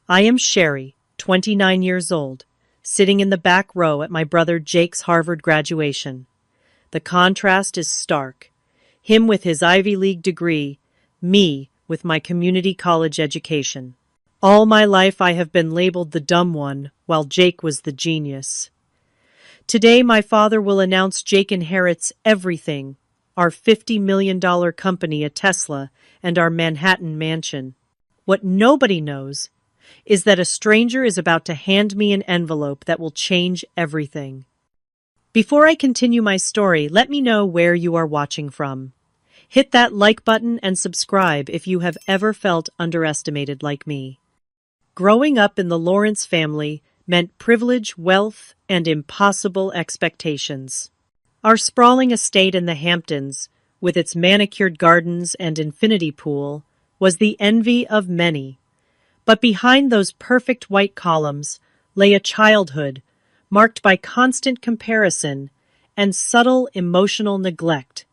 I am Sherry, 29 years old, sitting in the back row at my brother Jake's Harvard graduation. The contrast is stark. Him with his Ivy League degree, me with my community college education. All my life I have been labeled the dumb one, while Jake was the genius. Today my father will announce Jake inherits everything, our $50 million company at Tesla and our Manhattan mansion. What nobody knows is that a stranger is about to hand me an envelope that will change everything. Before I continue my story, let me know where you are watching from. Hit that like button and subscribe if you have ever felt underestimated like me. Growing up in the Lawrence family meant privilege, wealth, and impossible expectations. Our sprawling estate in the Hamptons, with its manicured gardens and infinity pool, was the envy of many. But behind those perfect white columns lay a childhood marked by constant comparison and subtle emotional neglect.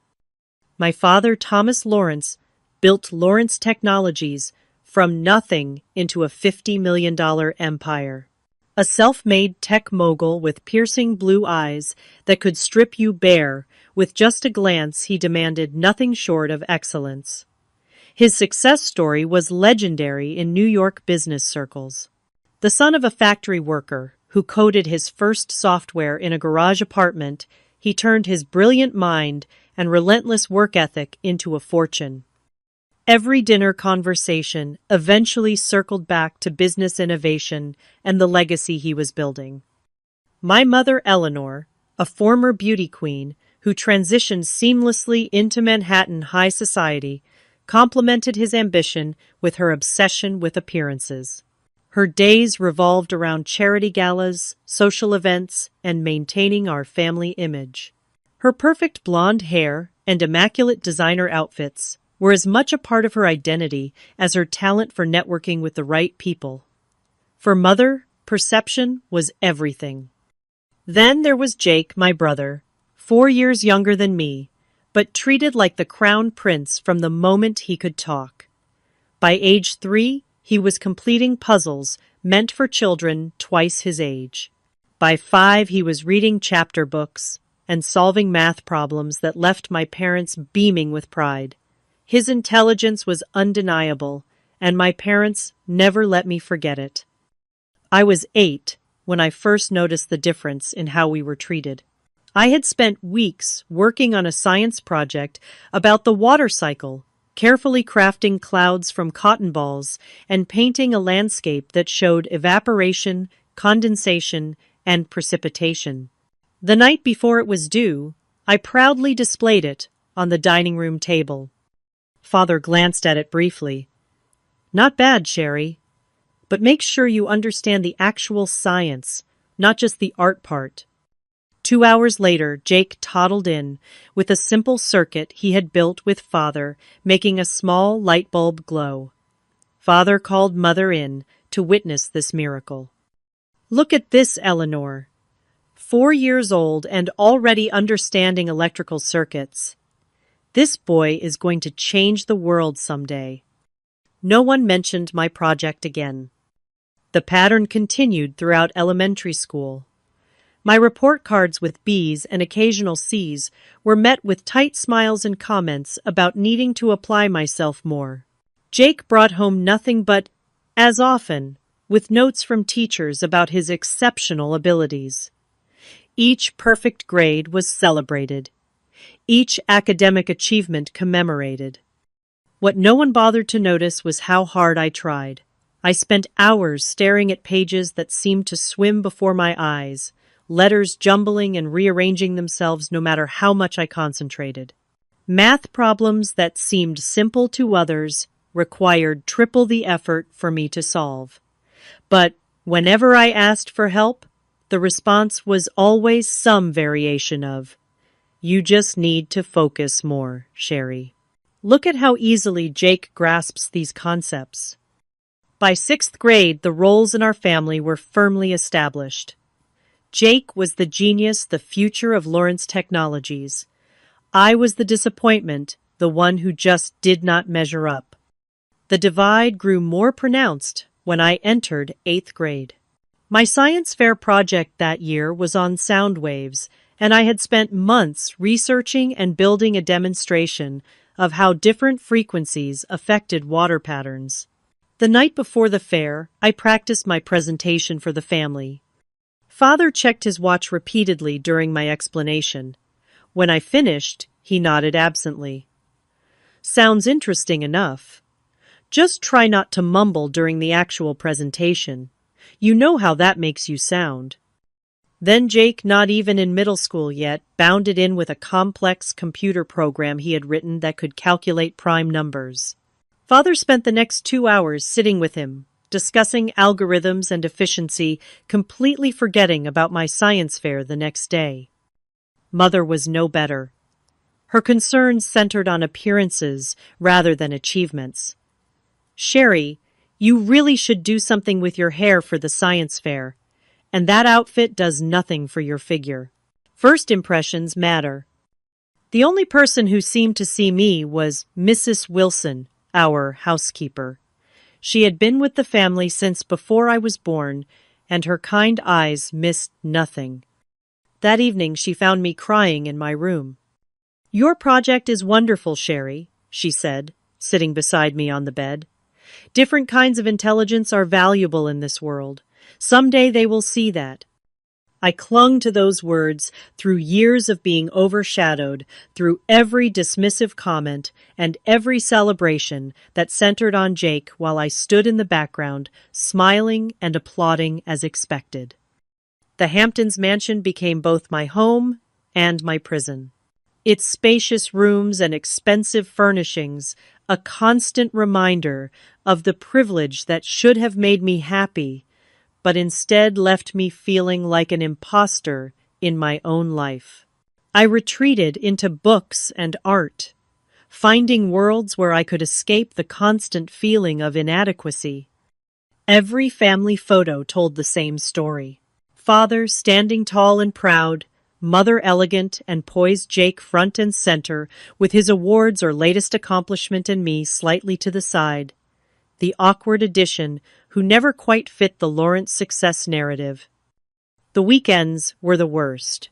My father, Thomas Lawrence, built Lawrence Technologies from nothing into a $50 million empire. A self-made tech mogul with piercing blue eyes that could strip you bare with just a glance. He demanded nothing short of excellence. His success story was legendary in New York business circles. The son of a factory worker who coded his first software in a garage apartment, he turned his brilliant mind and relentless work ethic into a fortune. Every dinner conversation eventually circled back to business innovation and the legacy he was building. My mother, Eleanor, a former beauty queen who transitioned seamlessly into Manhattan high society, complemented his ambition with her obsession with appearances. Her days revolved around charity galas, social events, and maintaining our family image. Her perfect blonde hair and immaculate designer outfits were as much a part of her identity as her talent for networking with the right people. For Mother, perception was everything. Then there was Jake, my brother, 4 years younger than me, but treated like the crown prince from the moment he could talk. By age 3, he was completing puzzles meant for children twice his age. By 5, he was reading chapter books and solving math problems that left my parents beaming with pride. His intelligence was undeniable, and my parents never let me forget it. I was 8 when I first noticed the difference in how we were treated. I had spent weeks working on a science project about the water cycle, carefully crafting clouds from cotton balls and painting a landscape that showed evaporation, condensation, and precipitation. The night before it was due, I proudly displayed it on the dining room table. Father glanced at it briefly. "Not bad, Sherry, but make sure you understand the actual science, not just the art part." 2 hours later, Jake toddled in with a simple circuit he had built with Father, making a small light bulb glow. Father called Mother in to witness this miracle. "Look at this, Eleanor. 4 years old and already understanding electrical circuits. This boy is going to change the world someday." No one mentioned my project again. The pattern continued throughout elementary school. My report cards with B's and occasional C's were met with tight smiles and comments about needing to apply myself more. Jake brought home nothing but, as often, with notes from teachers about his exceptional abilities. Each perfect grade was celebrated. Each academic achievement commemorated. What no one bothered to notice was how hard I tried. I spent hours staring at pages that seemed to swim before my eyes, letters jumbling and rearranging themselves no matter how much I concentrated. Math problems that seemed simple to others required triple the effort for me to solve. But whenever I asked for help, the response was always some variation of, "You just need to focus more, Sherry." Look at how easily Jake grasps these concepts. By 6th grade, the roles in our family were firmly established. Jake was the genius, the future of Lawrence Technologies. I was the disappointment, the one who just did not measure up. The divide grew more pronounced when I entered 8th grade. My science fair project that year was on sound waves, and I had spent months researching and building a demonstration of how different frequencies affected water patterns. The night before the fair, I practiced my presentation for the family. Father checked his watch repeatedly during my explanation. When I finished, he nodded absently. "Sounds interesting enough. Just try not to mumble during the actual presentation. You know how that makes you sound." Then Jake, not even in middle school yet, bounded in with a complex computer program he had written that could calculate prime numbers. Father spent the next 2 hours sitting with him, discussing algorithms and efficiency, completely forgetting about my science fair the next day. Mother was no better. Her concerns centered on appearances rather than achievements. "Sherry, you really should do something with your hair for the science fair, and that outfit does nothing for your figure. First impressions matter." The only person who seemed to see me was Mrs. Wilson, our housekeeper. She had been with the family since before I was born, and her kind eyes missed nothing. That evening she found me crying in my room. "Your project is wonderful, Sherry," she said, sitting beside me on the bed. "Different kinds of intelligence are valuable in this world. Someday they will see that." I clung to those words through years of being overshadowed, through every dismissive comment and every celebration that centered on Jake while I stood in the background, smiling and applauding as expected. The Hamptons mansion became both my home and my prison. Its spacious rooms and expensive furnishings, a constant reminder of the privilege that should have made me happy, but instead left me feeling like an imposter in my own life. I retreated into books and art, finding worlds where I could escape the constant feeling of inadequacy. Every family photo told the same story. Father standing tall and proud, mother elegant and poised, Jake front and center with his awards or latest accomplishment, and me slightly to the side. The awkward addition who never quite fit the Lawrence success narrative. The weekends were the worst.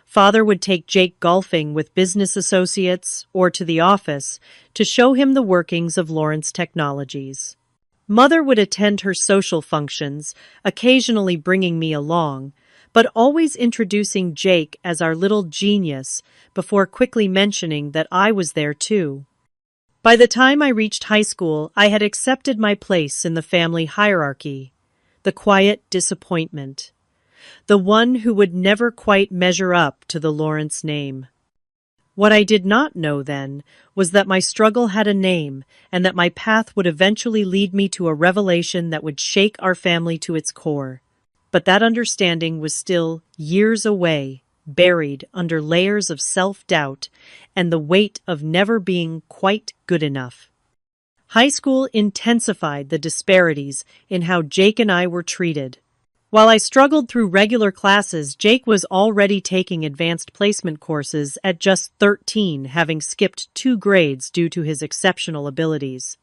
Father would take Jake golfing with business associates or to the office to show him the workings of Lawrence Technologies. Mother would attend her social functions, occasionally bringing me along, but always introducing Jake as our little genius before quickly mentioning that I was there too. By the time I reached high school, I had accepted my place in the family hierarchy, the quiet disappointment, the one who would never quite measure up to the Lawrence name. What I did not know then was that my struggle had a name and that my path would eventually lead me to a revelation that would shake our family to its core. But that understanding was still years away, buried under layers of self-doubt and the weight of never being quite good enough. High school intensified the disparities in how Jake and I were treated. While I struggled through regular classes, Jake was already taking advanced placement courses at just 13, having skipped 2 grades due to his exceptional abilities.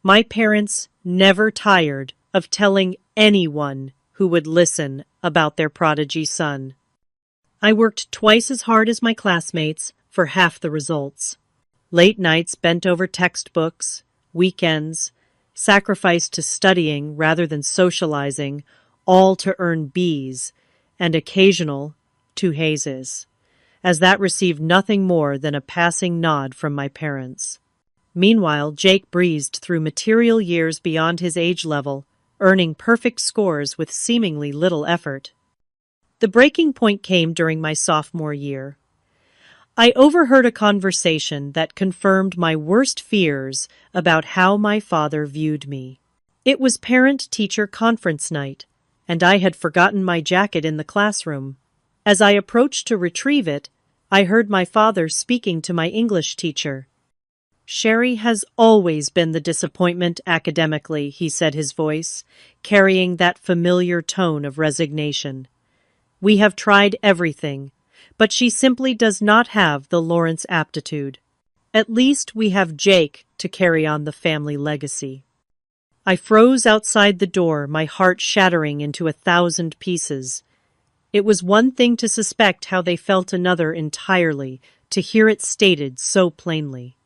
My parents never tired of telling anyone who would listen about their prodigy son. I worked twice as hard as my classmates for half the results. Late nights bent over textbooks, weekends, sacrificed to studying rather than socializing, all to earn B's, and occasional 2 hazes, as that received nothing more than a passing nod from my parents. Meanwhile, Jake breezed through material years beyond his age level, earning perfect scores with seemingly little effort. The breaking point came during my sophomore year. I overheard a conversation that confirmed my worst fears about how my father viewed me. It was parent-teacher conference night, and I had forgotten my jacket in the classroom. As I approached to retrieve it, I heard my father speaking to my English teacher. "Sherry has always been the disappointment academically," he said, his voice carrying that familiar tone of resignation. "We have tried everything, but she simply does not have the Lawrence aptitude. At least we have Jake to carry on the family legacy." I froze outside the door, my heart shattering into 1,000 pieces. It was one thing to suspect how they felt, another entirely to hear it stated so plainly.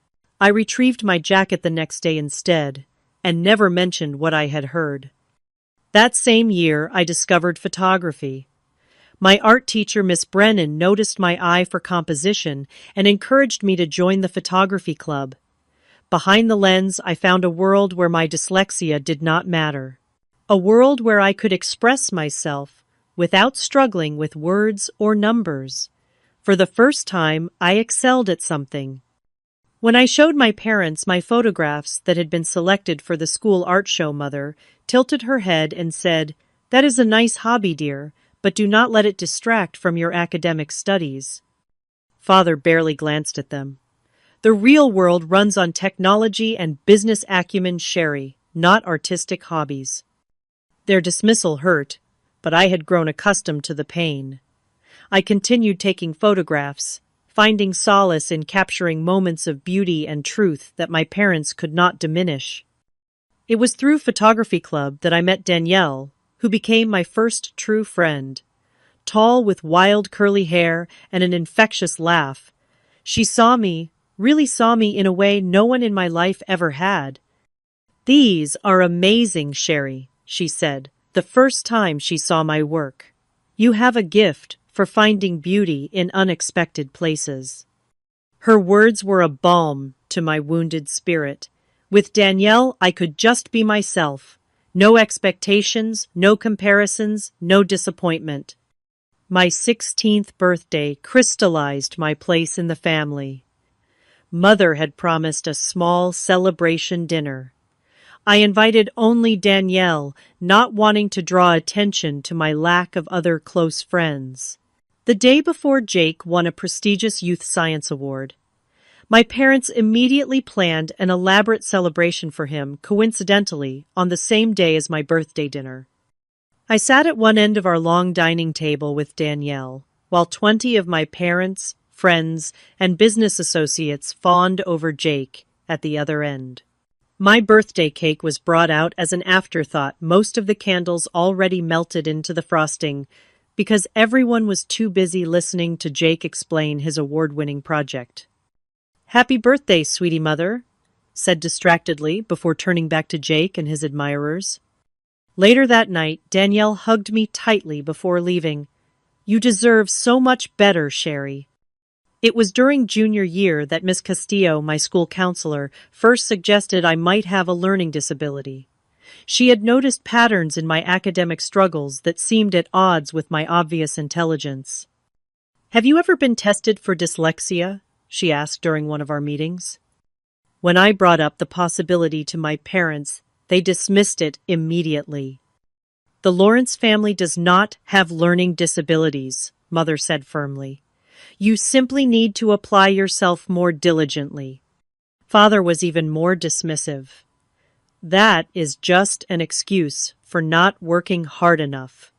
I retrieved my jacket the next day instead, and never mentioned what I had heard. That same year, I discovered photography. My art teacher, Miss Brennan, noticed my eye for composition and encouraged me to join the photography club. Behind the lens, I found a world where my dyslexia did not matter. A world where I could express myself without struggling with words or numbers. For the first time, I excelled at something. When I showed my parents my photographs that had been selected for the school art show, Mother tilted her head and said, "That is a nice hobby, dear, but do not let it distract from your academic studies." Father barely glanced at them. The real world runs on technology and business acumen, Sherry, not artistic hobbies. Their dismissal hurt, but I had grown accustomed to the pain. I continued taking photographs, finding solace in capturing moments of beauty and truth that my parents could not diminish. It was through photography club that I met Danielle, who became my first true friend. Tall with wild curly hair and an infectious laugh, she really saw me in a way no one in my life ever had. "These are amazing, Sherry," she said, the first time she saw my work. "You have a gift for finding beauty in unexpected places." Her words were a balm to my wounded spirit. With Danielle, I could just be myself. No expectations, no comparisons, no disappointment. My 16th birthday crystallized my place in the family. Mother had promised a small celebration dinner. I invited only Danielle, not wanting to draw attention to my lack of other close friends. The day before Jake won a prestigious Youth Science Award, my parents immediately planned an elaborate celebration for him, coincidentally, on the same day as my birthday dinner. I sat at one end of our long dining table with Danielle, while 20 of my parents, friends, and business associates fawned over Jake at the other end. My birthday cake was brought out as an afterthought, most of the candles already melted into the frosting, because everyone was too busy listening to Jake explain his award-winning project. "Happy birthday, sweetie mother," said distractedly before turning back to Jake and his admirers. Later that night, Danielle hugged me tightly before leaving. "You deserve so much better, Sherry." It was during junior year that Miss Castillo, my school counselor, first suggested I might have a learning disability. She had noticed patterns in my academic struggles that seemed at odds with my obvious intelligence. "Have you ever been tested for dyslexia?" she asked during one of our meetings. When I brought up the possibility to my parents, they dismissed it immediately. "The Lawrence family does not have learning disabilities," Mother said firmly. "You simply need to apply yourself more diligently." Father was even more dismissive. "That is just an excuse for not working hard enough.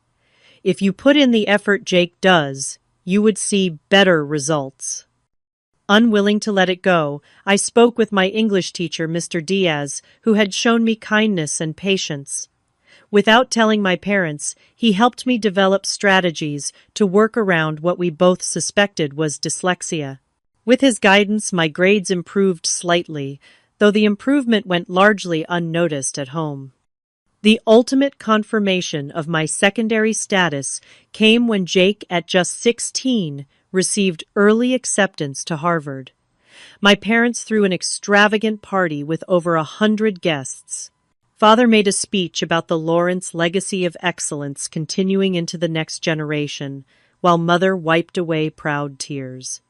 If you put in the effort Jake does, you would see better results." Unwilling to let it go, I spoke with my English teacher, Mr. Diaz, who had shown me kindness and patience. Without telling my parents, he helped me develop strategies to work around what we both suspected was dyslexia. With his guidance, my grades improved slightly, though the improvement went largely unnoticed at home. The ultimate confirmation of my secondary status came when Jake, at just 16, received early acceptance to Harvard. My parents threw an extravagant party with over 100 guests. Father made a speech about the Lawrence legacy of excellence continuing into the next generation, while Mother wiped away proud tears.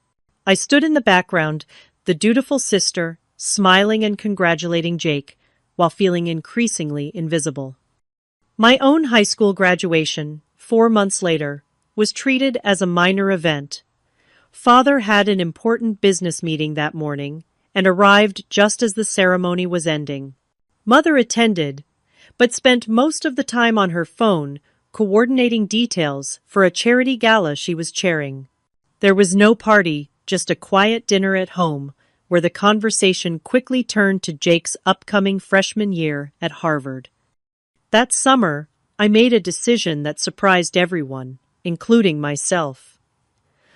I stood in the background, the dutiful sister, smiling and congratulating Jake, while feeling increasingly invisible. My own high school graduation, 4 months later, was treated as a minor event. Father had an important business meeting that morning and arrived just as the ceremony was ending. Mother attended, but spent most of the time on her phone coordinating details for a charity gala she was chairing. There was no party, just a quiet dinner at home, where the conversation quickly turned to Jake's upcoming freshman year at Harvard. That summer, I made a decision that surprised everyone, including myself.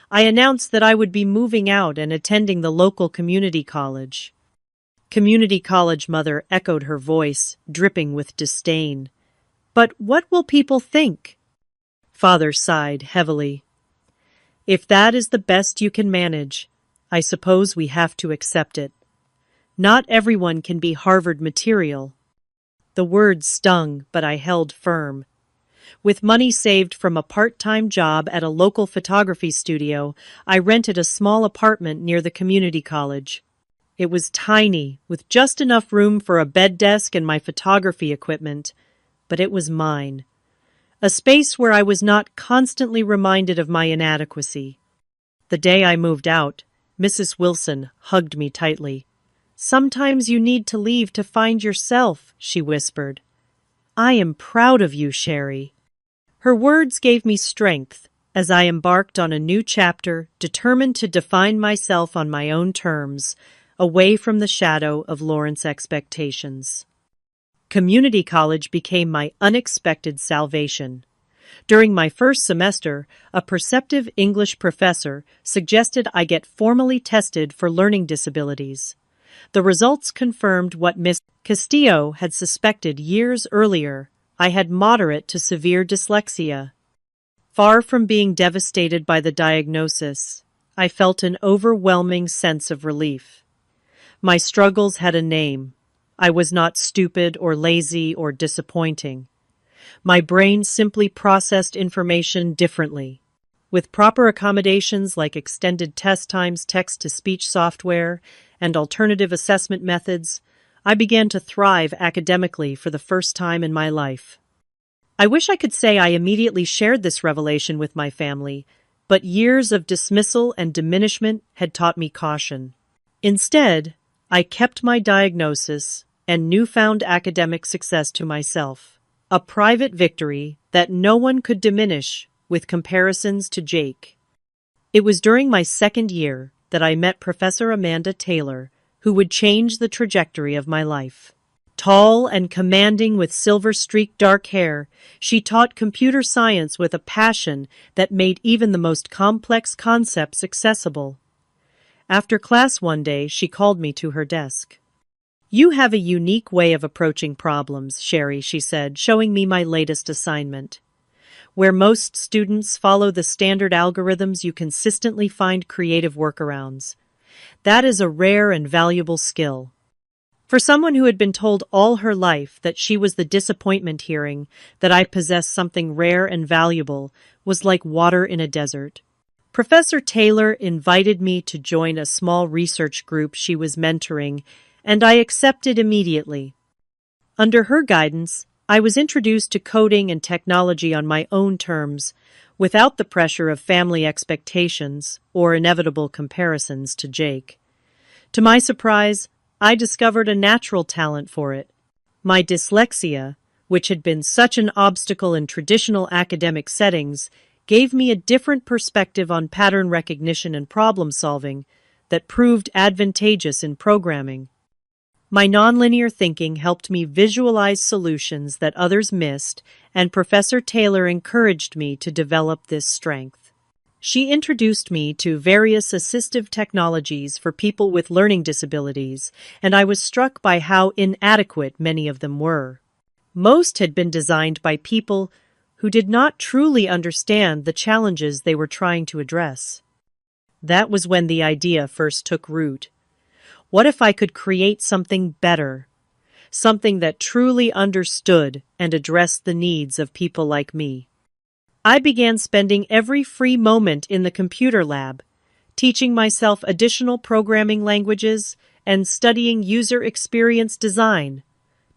I announced that I would be moving out and attending the local community college. Community college, mother echoed, her voice dripping with disdain. But what will people think? Father sighed heavily. If that is the best you can manage, I suppose we have to accept it. Not everyone can be Harvard material. The words stung, but I held firm. With money saved from a part-time job at a local photography studio, I rented a small apartment near the community college. It was tiny, with just enough room for a bed desk and my photography equipment, but it was mine. A space where I was not constantly reminded of my inadequacy. The day I moved out, Mrs. Wilson hugged me tightly. "Sometimes you need to leave to find yourself," she whispered. "I am proud of you, Sherry." Her words gave me strength as I embarked on a new chapter, determined to define myself on my own terms, away from the shadow of Lawrence's expectations. Community college became my unexpected salvation. During my first semester, a perceptive English professor suggested I get formally tested for learning disabilities. The results confirmed what Miss Castillo had suspected years earlier. I had moderate to severe dyslexia. Far from being devastated by the diagnosis, I felt an overwhelming sense of relief. My struggles had a name. I was not stupid or lazy or disappointing. My brain simply processed information differently. With proper accommodations like extended test times, text-to-speech software, and alternative assessment methods, I began to thrive academically for the first time in my life. I wish I could say I immediately shared this revelation with my family, but years of dismissal and diminishment had taught me caution. Instead, I kept my diagnosis and newfound academic success to myself, a private victory that no one could diminish with comparisons to Jake. It was during my second year that I met Professor Amanda Taylor, who would change the trajectory of my life. Tall and commanding with silver-streaked dark hair, she taught computer science with a passion that made even the most complex concepts accessible. After class one day, she called me to her desk. "You have a unique way of approaching problems, Sherry," she said, showing me my latest assignment. "Where most students follow the standard algorithms, you consistently find creative workarounds. That is a rare and valuable skill." For someone who had been told all her life that she was the disappointment, hearing that I possessed something rare and valuable was like water in a desert. Professor Taylor invited me to join a small research group she was mentoring, and I accepted immediately. Under her guidance, I was introduced to coding and technology on my own terms, without the pressure of family expectations or inevitable comparisons to Jake. To my surprise, I discovered a natural talent for it. My dyslexia, which had been such an obstacle in traditional academic settings, gave me a different perspective on pattern recognition and problem solving that proved advantageous in programming. My nonlinear thinking helped me visualize solutions that others missed, and Professor Taylor encouraged me to develop this strength. She introduced me to various assistive technologies for people with learning disabilities, and I was struck by how inadequate many of them were. Most had been designed by people who did not truly understand the challenges they were trying to address. That was when the idea first took root. What if I could create something better? Something that truly understood and addressed the needs of people like me. I began spending every free moment in the computer lab, teaching myself additional programming languages and studying user experience design.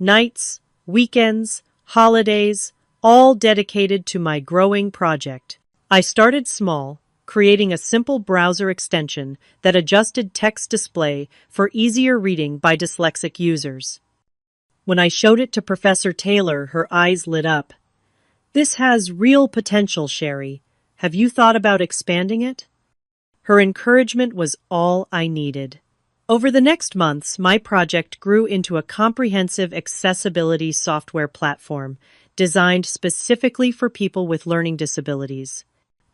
Nights, weekends, holidays, all dedicated to my growing project. I started small, creating a simple browser extension that adjusted text display for easier reading by dyslexic users. When I showed it to Professor Taylor, her eyes lit up. "This has real potential, Sherry. Have you thought about expanding it?" Her encouragement was all I needed. Over the next months, my project grew into a comprehensive accessibility software platform designed specifically for people with learning disabilities.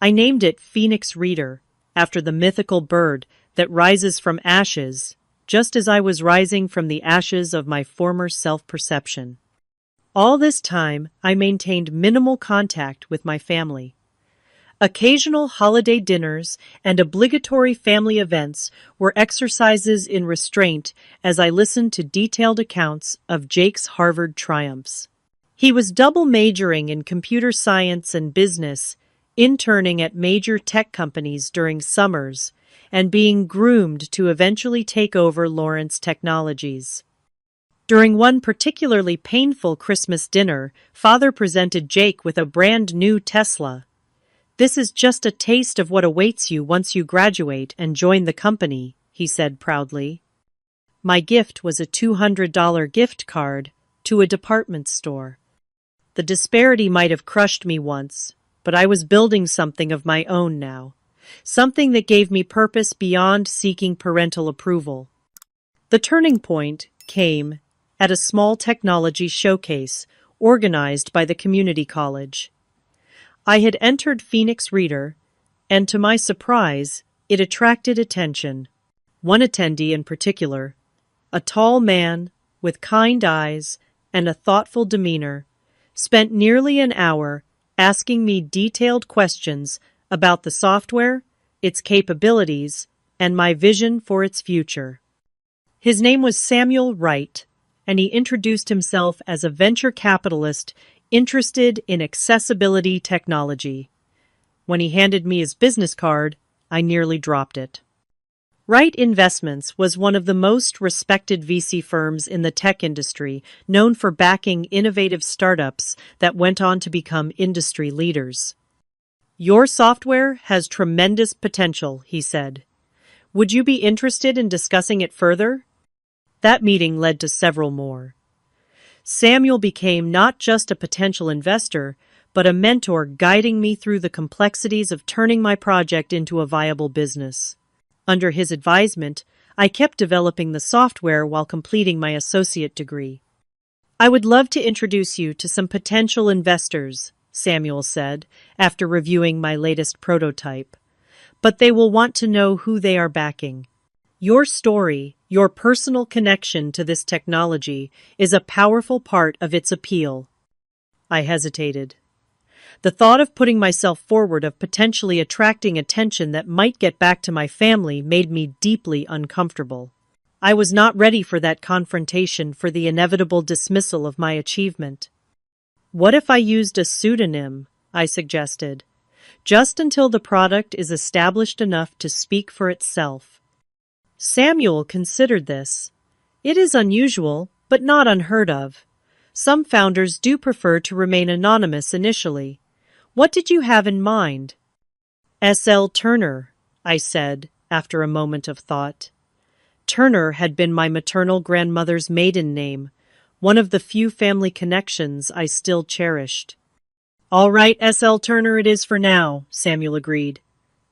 I named it Phoenix Reader, after the mythical bird that rises from ashes, just as I was rising from the ashes of my former self-perception. All this time, I maintained minimal contact with my family. Occasional holiday dinners and obligatory family events were exercises in restraint as I listened to detailed accounts of Jake's Harvard triumphs. He was double majoring in computer science and business, interning at major tech companies during summers, and being groomed to eventually take over Lawrence Technologies. During one particularly painful Christmas dinner, Father presented Jake with a brand new Tesla. "This is just a taste of what awaits you once you graduate and join the company," he said proudly. My gift was a $200 gift card to a department store. The disparity might have crushed me once, but I was building something of my own now, something that gave me purpose beyond seeking parental approval. The turning point came at a small technology showcase organized by the community college. I had entered Phoenix Reader, and to my surprise, it attracted attention. One attendee in particular, a tall man with kind eyes and a thoughtful demeanor, spent nearly an hour asking me detailed questions about the software, its capabilities, and my vision for its future. His name was Samuel Wright, and he introduced himself as a venture capitalist interested in accessibility technology. When he handed me his business card, I nearly dropped it. Wright Investments was one of the most respected VC firms in the tech industry, known for backing innovative startups that went on to become industry leaders. "Your software has tremendous potential," he said. "Would you be interested in discussing it further?" That meeting led to several more. Samuel became not just a potential investor, but a mentor guiding me through the complexities of turning my project into a viable business. Under his advisement, I kept developing the software while completing my associate degree. "I would love to introduce you to some potential investors," Samuel said, after reviewing my latest prototype. "But they will want to know who they are backing. Your story, your personal connection to this technology, is a powerful part of its appeal." I hesitated. The thought of putting myself forward, of potentially attracting attention that might get back to my family, made me deeply uncomfortable. I was not ready for that confrontation, for the inevitable dismissal of my achievement. "What if I used a pseudonym?" I suggested. "Just until the product is established enough to speak for itself." Samuel considered this. "It is unusual, but not unheard of. Some founders do prefer to remain anonymous initially. What did you have in mind?" "S.L. Turner," I said, after a moment of thought. Turner had been my maternal grandmother's maiden name, one of the few family connections I still cherished. "All right, S.L. Turner it is for now," Samuel agreed.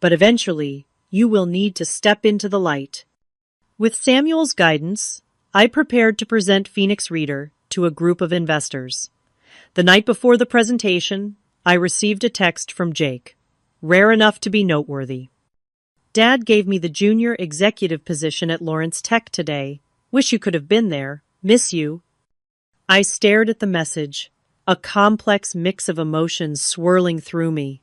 "But eventually, you will need to step into the light." With Samuel's guidance, I prepared to present Phoenix Reader to a group of investors. The night before the presentation, I received a text from Jake, rare enough to be noteworthy. "Dad gave me the junior executive position at Lawrence Tech today. Wish you could have been there. Miss you." I stared at the message, a complex mix of emotions swirling through me.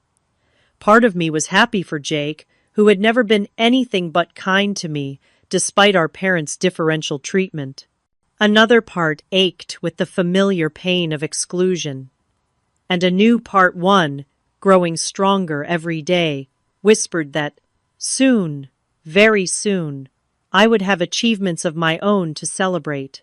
Part of me was happy for Jake, who had never been anything but kind to me, despite our parents' differential treatment. Another part ached with the familiar pain of exclusion. And a new part, one, growing stronger every day, whispered that soon, very soon, I would have achievements of my own to celebrate.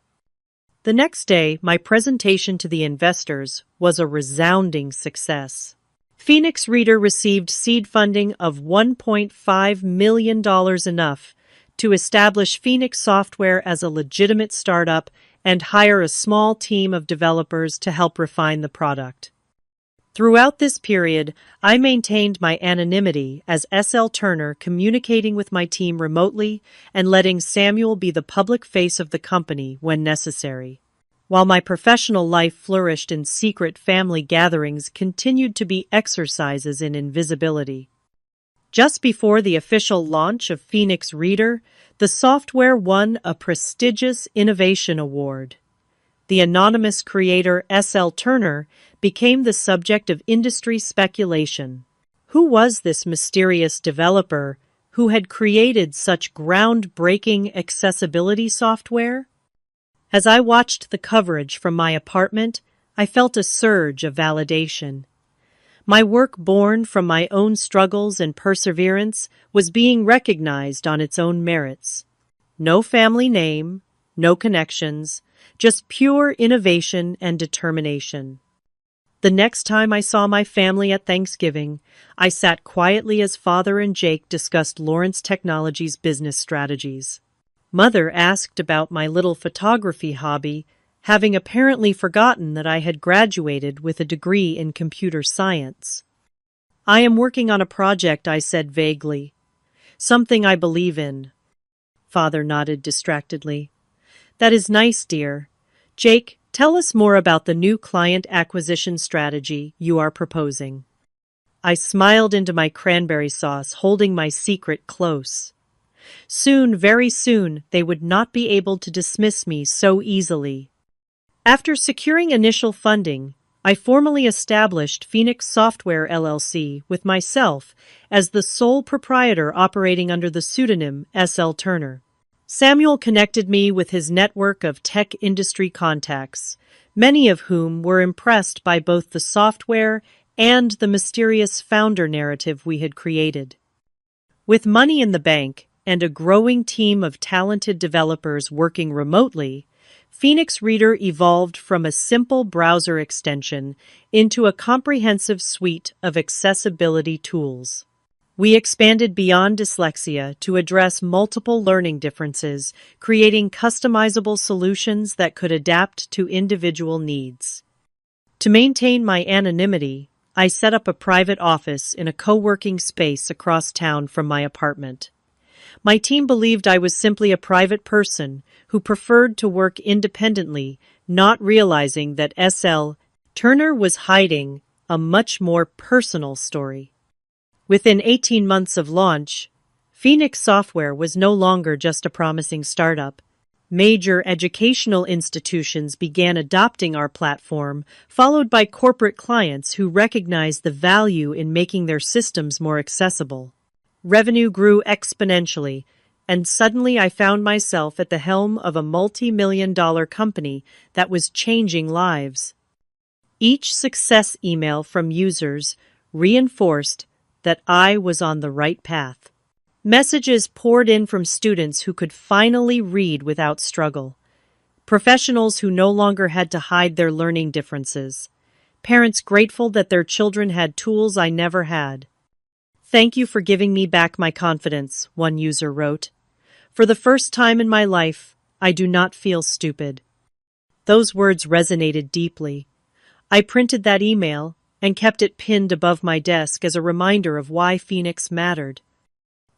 The next day, my presentation to the investors was a resounding success. Phoenix Reader received seed funding of $1.5 million, enough to establish Phoenix Software as a legitimate startup and hire a small team of developers to help refine the product. Throughout this period, I maintained my anonymity as S.L. Turner, communicating with my team remotely and letting Samuel be the public face of the company when necessary. While my professional life flourished in secret family gatherings continued to be exercises in invisibility. Just before the official launch of Phoenix Reader, the software won a prestigious innovation award. The anonymous creator S.L. Turner became the subject of industry speculation. Who was this mysterious developer who had created such groundbreaking accessibility software? As I watched the coverage from my apartment, I felt a surge of validation. My work, born from my own struggles and perseverance, was being recognized on its own merits. No family name, no connections, just pure innovation and determination. The next time I saw my family at Thanksgiving, I sat quietly as Father and Jake discussed Lawrence Technologies' business strategies. Mother asked about my little photography hobby, having apparently forgotten that I had graduated with a degree in computer science. I am working on a project, I said vaguely. Something I believe in. Father nodded distractedly. That is nice, dear. Jake, tell us more about the new client acquisition strategy you are proposing. I smiled into my cranberry sauce, holding my secret close. Soon, very soon, they would not be able to dismiss me so easily. After securing initial funding, I formally established Phoenix Software LLC with myself as the sole proprietor operating under the pseudonym S.L. Turner. Samuel connected me with his network of tech industry contacts, many of whom were impressed by both the software and the mysterious founder narrative we had created. With money in the bank and a growing team of talented developers working remotely, Phoenix Reader evolved from a simple browser extension into a comprehensive suite of accessibility tools. We expanded beyond dyslexia to address multiple learning differences, creating customizable solutions that could adapt to individual needs. To maintain my anonymity, I set up a private office in a co-working space across town from my apartment. My team believed I was simply a private person who preferred to work independently, not realizing that S.L. Turner was hiding a much more personal story. Within 18 months of launch, Phoenix Software was no longer just a promising startup. Major educational institutions began adopting our platform, followed by corporate clients who recognized the value in making their systems more accessible. Revenue grew exponentially, and suddenly I found myself at the helm of a multi-million-dollar company that was changing lives. Each success email from users reinforced that I was on the right path. Messages poured in from students who could finally read without struggle, professionals who no longer had to hide their learning differences, parents grateful that their children had tools I never had. Thank you for giving me back my confidence, one user wrote. For the first time in my life, I do not feel stupid. Those words resonated deeply. I printed that email and kept it pinned above my desk as a reminder of why Phoenix mattered.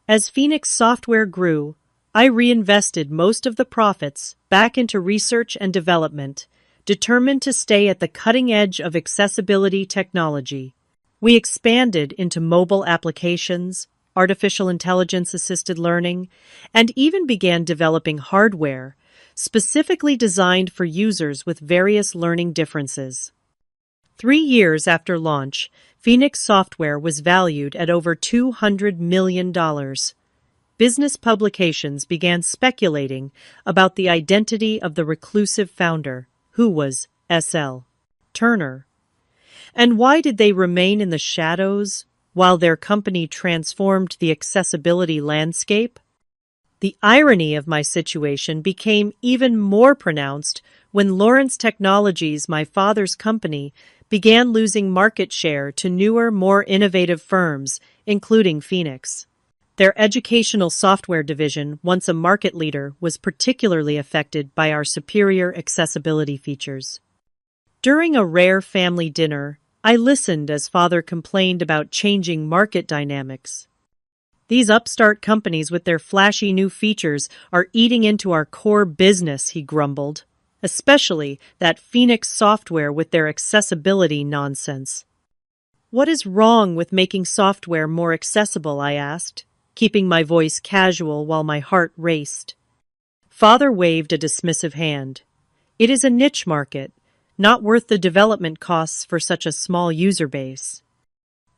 As Phoenix Software grew, I reinvested most of the profits back into research and development, determined to stay at the cutting edge of accessibility technology. We expanded into mobile applications, artificial intelligence-assisted learning, and even began developing hardware specifically designed for users with various learning differences. 3 years after launch, Phoenix Software was valued at over $200 million. Business publications began speculating about the identity of the reclusive founder, who was S.L. Turner. And why did they remain in the shadows while their company transformed the accessibility landscape? The irony of my situation became even more pronounced when Lawrence Technologies, my father's company, began losing market share to newer, more innovative firms, including Phoenix. Their educational software division, once a market leader, was particularly affected by our superior accessibility features. During a rare family dinner, I listened as Father complained about changing market dynamics. These upstart companies with their flashy new features are eating into our core business, he grumbled. Especially that Phoenix software with their accessibility nonsense. What is wrong with making software more accessible, I asked, keeping my voice casual while my heart raced. Father waved a dismissive hand. It is a niche market, not worth the development costs for such a small user base.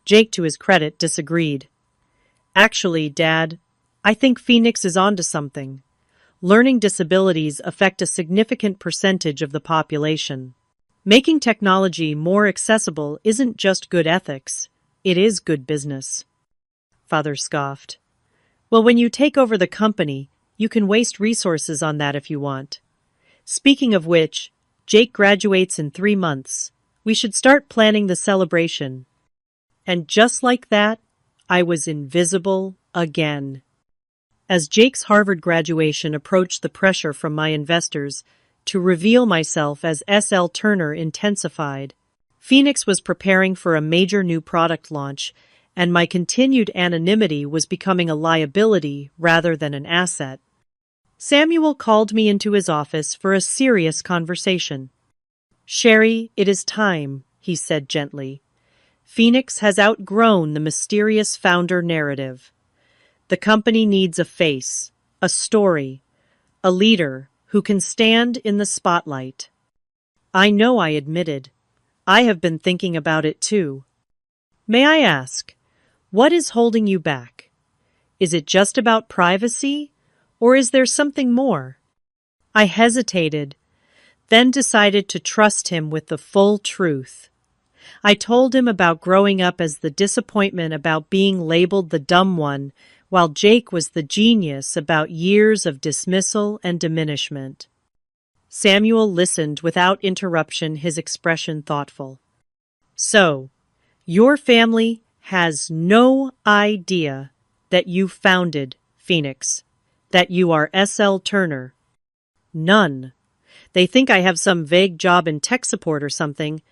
Jake, to his credit, disagreed. Actually, Dad, I think Phoenix is onto something. Learning disabilities affect a significant percentage of the population. Making technology more accessible isn't just good ethics, it is good business. Father scoffed. Well, when you take over the company, you can waste resources on that if you want. Speaking of which, Jake graduates in 3 months. We should start planning the celebration. And just like that, I was invisible again. As Jake's Harvard graduation approached, the pressure from my investors to reveal myself as S.L. Turner intensified. Phoenix was preparing for a major new product launch, and my continued anonymity was becoming a liability rather than an asset. Samuel called me into his office for a serious conversation. "Sherry, it is time," he said gently. "Phoenix has outgrown the mysterious founder narrative. The company needs a face, a story, a leader who can stand in the spotlight." "I know," I admitted. "I have been thinking about it too. May I ask, what is holding you back? Is it just about privacy, or is there something more?" I hesitated, then decided to trust him with the full truth. I told him about growing up as the disappointment about being labeled the dumb one, while Jake was the genius about years of dismissal and diminishment. Samuel listened without interruption, his expression thoughtful. "So, your family has no idea that you founded Phoenix, that you are S.L. Turner?" "None. They think I have some vague job in tech support or something.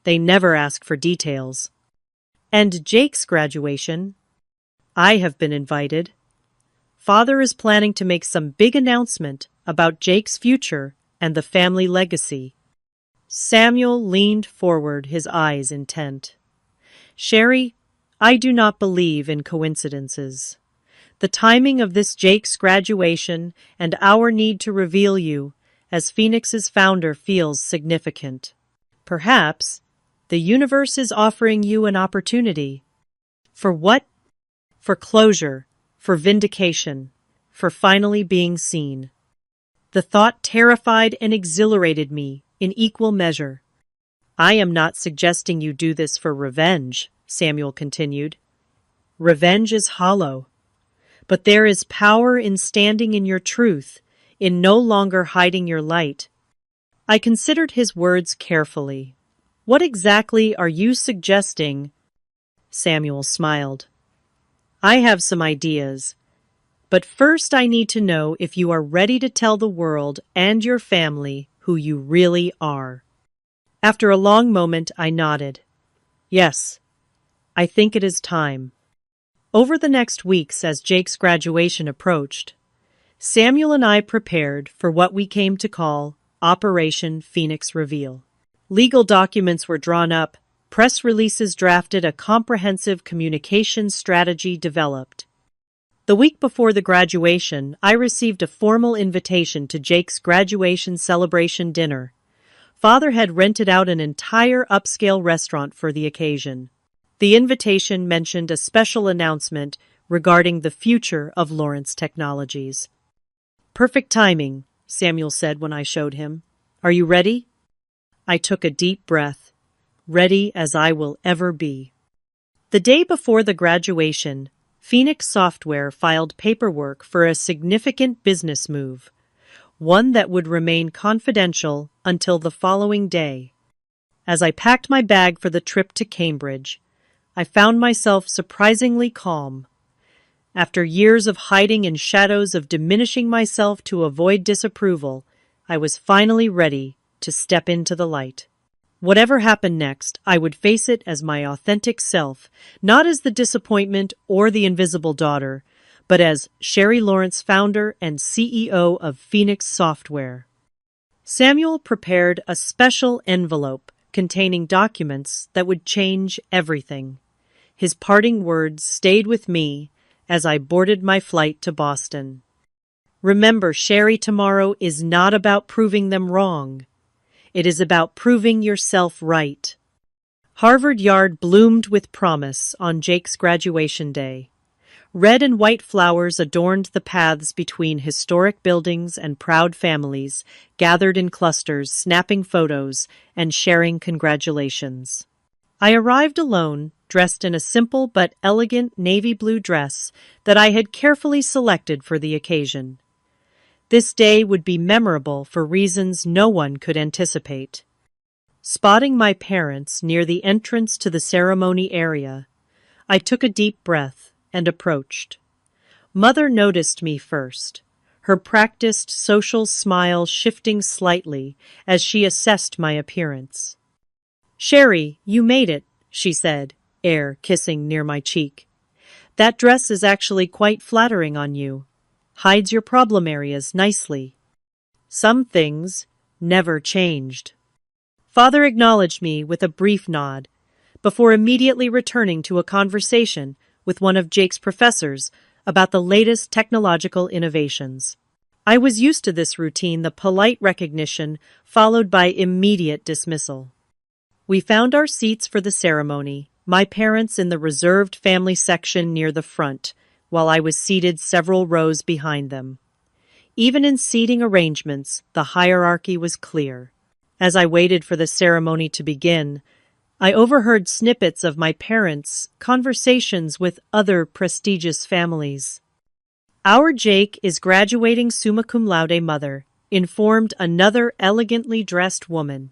They never ask for details." "And Jake's graduation?" "I have been invited. Father is planning to make some big announcement about Jake's future and the family legacy." Samuel leaned forward, his eyes intent. "Sherry, I do not believe in coincidences. The timing of this Jake's graduation and our need to reveal you as Phoenix's founder feels significant. Perhaps the universe is offering you an opportunity." "For what?" "For closure, for vindication, for finally being seen." The thought terrified and exhilarated me in equal measure. "I am not suggesting you do this for revenge," Samuel continued. "Revenge is hollow. But there is power in standing in your truth, in no longer hiding your light." I considered his words carefully. "What exactly are you suggesting?" Samuel smiled. "I have some ideas. But first I need to know if you are ready to tell the world and your family who you really are." After a long moment, I nodded. "Yes, I think it is time." Over the next weeks, as Jake's graduation approached, Samuel and I prepared for what we came to call Operation Phoenix Reveal. Legal documents were drawn up, press releases drafted, a comprehensive communication strategy developed. The week before the graduation, I received a formal invitation to Jake's graduation celebration dinner. Father had rented out an entire upscale restaurant for the occasion. The invitation mentioned a special announcement regarding the future of Lawrence Technologies. "Perfect timing," Samuel said when I showed him. "Are you ready?" I took a deep breath, ready as I will ever be. The day before the graduation, Phoenix Software filed paperwork for a significant business move, one that would remain confidential until the following day. As I packed my bag for the trip to Cambridge, I found myself surprisingly calm. After years of hiding in shadows, of diminishing myself to avoid disapproval, I was finally ready to step into the light. Whatever happened next, I would face it as my authentic self, not as the disappointment or the invisible daughter, but as Sherry Lawrence, founder and CEO of Phoenix Software. Samuel prepared a special envelope containing documents that would change everything. His parting words stayed with me as I boarded my flight to Boston. Remember, Sherry, tomorrow is not about proving them wrong. It is about proving yourself right. Harvard Yard bloomed with promise on Jake's graduation day. Red and white flowers adorned the paths between historic buildings, and proud families gathered in clusters, snapping photos and sharing congratulations. I arrived alone, dressed in a simple but elegant navy blue dress that I had carefully selected for the occasion. This day would be memorable for reasons no one could anticipate. Spotting my parents near the entrance to the ceremony area, I took a deep breath and approached. Mother noticed me first, her practiced social smile shifting slightly as she assessed my appearance. "Sherry, you made it," she said, air kissing near my cheek. "That dress is actually quite flattering on you. Hides your problem areas nicely." Some things never changed. Father acknowledged me with a brief nod, before immediately returning to a conversation with one of Jake's professors about the latest technological innovations. I was used to this routine, the polite recognition followed by immediate dismissal. We found our seats for the ceremony, my parents in the reserved family section near the front, while I was seated several rows behind them. Even in seating arrangements, the hierarchy was clear. As I waited for the ceremony to begin, I overheard snippets of my parents' conversations with other prestigious families. "Our Jake is graduating summa cum laude, mother," informed another elegantly dressed woman.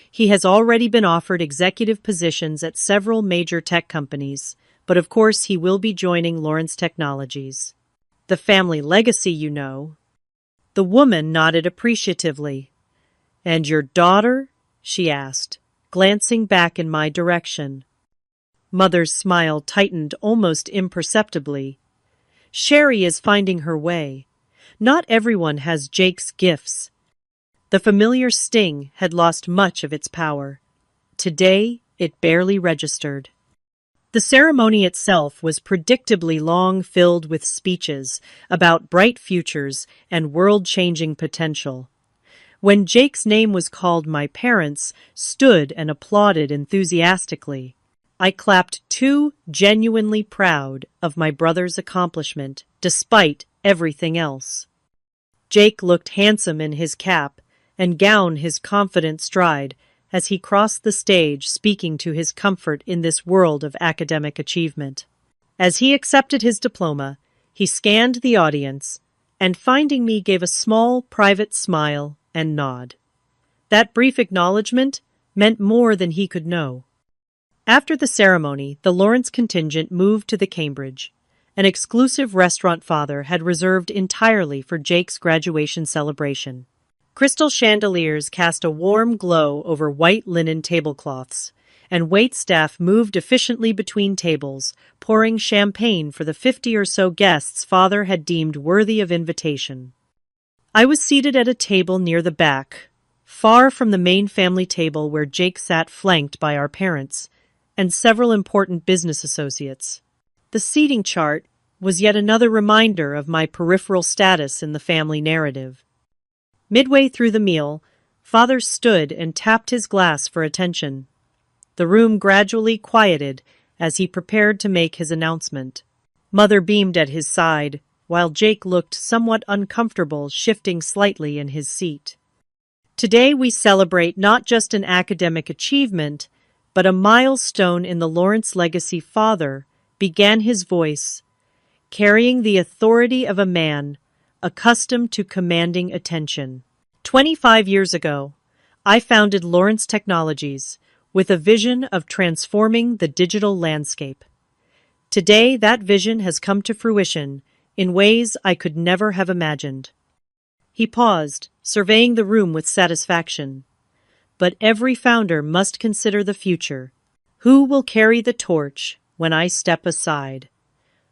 "He has already been offered executive positions at several major tech companies, but of course he will be joining Lawrence Technologies. The family legacy, you know." The woman nodded appreciatively. "And your daughter?" she asked, glancing back in my direction. Mother's smile tightened almost imperceptibly. "Sherry is finding her way. Not everyone has Jake's gifts." The familiar sting had lost much of its power. Today, it barely registered. The ceremony itself was predictably long, filled with speeches about bright futures and world-changing potential. When Jake's name was called, my parents stood and applauded enthusiastically. I clapped too, genuinely proud of my brother's accomplishment, despite everything else. Jake looked handsome in his cap and gown, his confident stride, as he crossed the stage, speaking to his comfort in this world of academic achievement. As he accepted his diploma, he scanned the audience, and finding me gave a small, private smile and nod. That brief acknowledgement meant more than he could know. After the ceremony, the Lawrence contingent moved to the Cambridge, an exclusive restaurant Father had reserved entirely for Jake's graduation celebration. Crystal chandeliers cast a warm glow over white linen tablecloths, and waitstaff moved efficiently between tables, pouring champagne for the 50 or so guests Father had deemed worthy of invitation. I was seated at a table near the back, far from the main family table where Jake sat, flanked by our parents and several important business associates. The seating chart was yet another reminder of my peripheral status in the family narrative. Midway through the meal, Father stood and tapped his glass for attention. The room gradually quieted as he prepared to make his announcement. Mother beamed at his side, while Jake looked somewhat uncomfortable, shifting slightly in his seat. "Today we celebrate not just an academic achievement, but a milestone in the Lawrence legacy," Father began, his voice carrying the authority of a man accustomed to commanding attention. 25 years ago, I founded Lawrence Technologies with a vision of transforming the digital landscape. Today, that vision has come to fruition in ways I could never have imagined. He paused, surveying the room with satisfaction. but every founder must consider the future. Who will carry the torch when I step aside?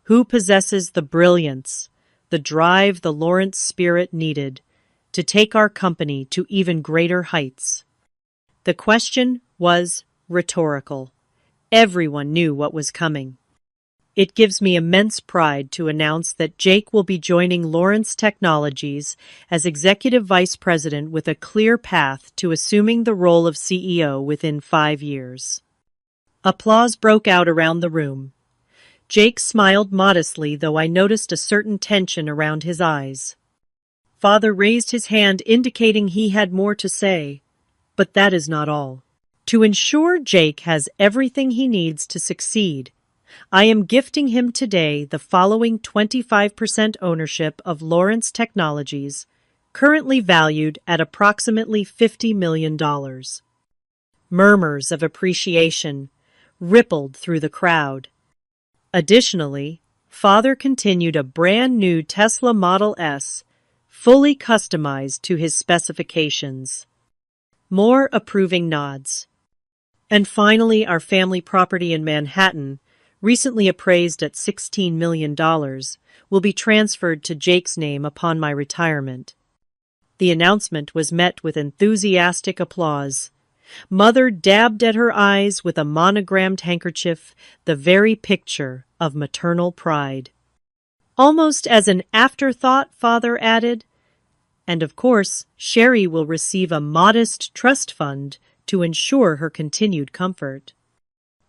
Who possesses the brilliance, the drive the Lawrence spirit needed to take our company to even greater heights? The question was rhetorical. Everyone knew what was coming. It gives me immense pride to announce that Jake will be joining Lawrence Technologies as Executive Vice President with a clear path to assuming the role of CEO within 5 years. Applause broke out around the room. Jake smiled modestly, though I noticed a certain tension around his eyes. Father raised his hand, indicating he had more to say. But that is not all. To ensure Jake has everything he needs to succeed, I am gifting him today the following 25% ownership of Lawrence Technologies, currently valued at approximately $50 million. Murmurs of appreciation rippled through the crowd. Additionally, Father continued a brand new Tesla Model S, fully customized to his specifications. More approving nods. And finally, our family property in Manhattan, recently appraised at $16 million, will be transferred to Jake's name upon my retirement. The announcement was met with enthusiastic applause. Mother dabbed at her eyes with a monogrammed handkerchief, the very picture of maternal pride. Almost as an afterthought, Father added, "And of course, Sherry will receive a modest trust fund to ensure her continued comfort."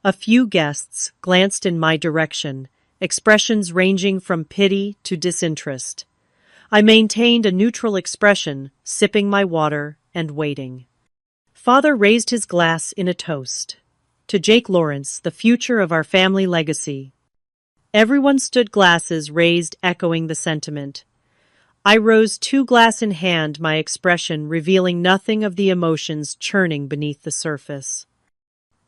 A few guests glanced in my direction, expressions ranging from pity to disinterest. I maintained a neutral expression, sipping my water and waiting. Father raised his glass in a toast. To Jake Lawrence, the future of our family legacy. Everyone stood, glasses raised, echoing the sentiment. I rose, 2 glass in hand, my expression revealing nothing of the emotions churning beneath the surface.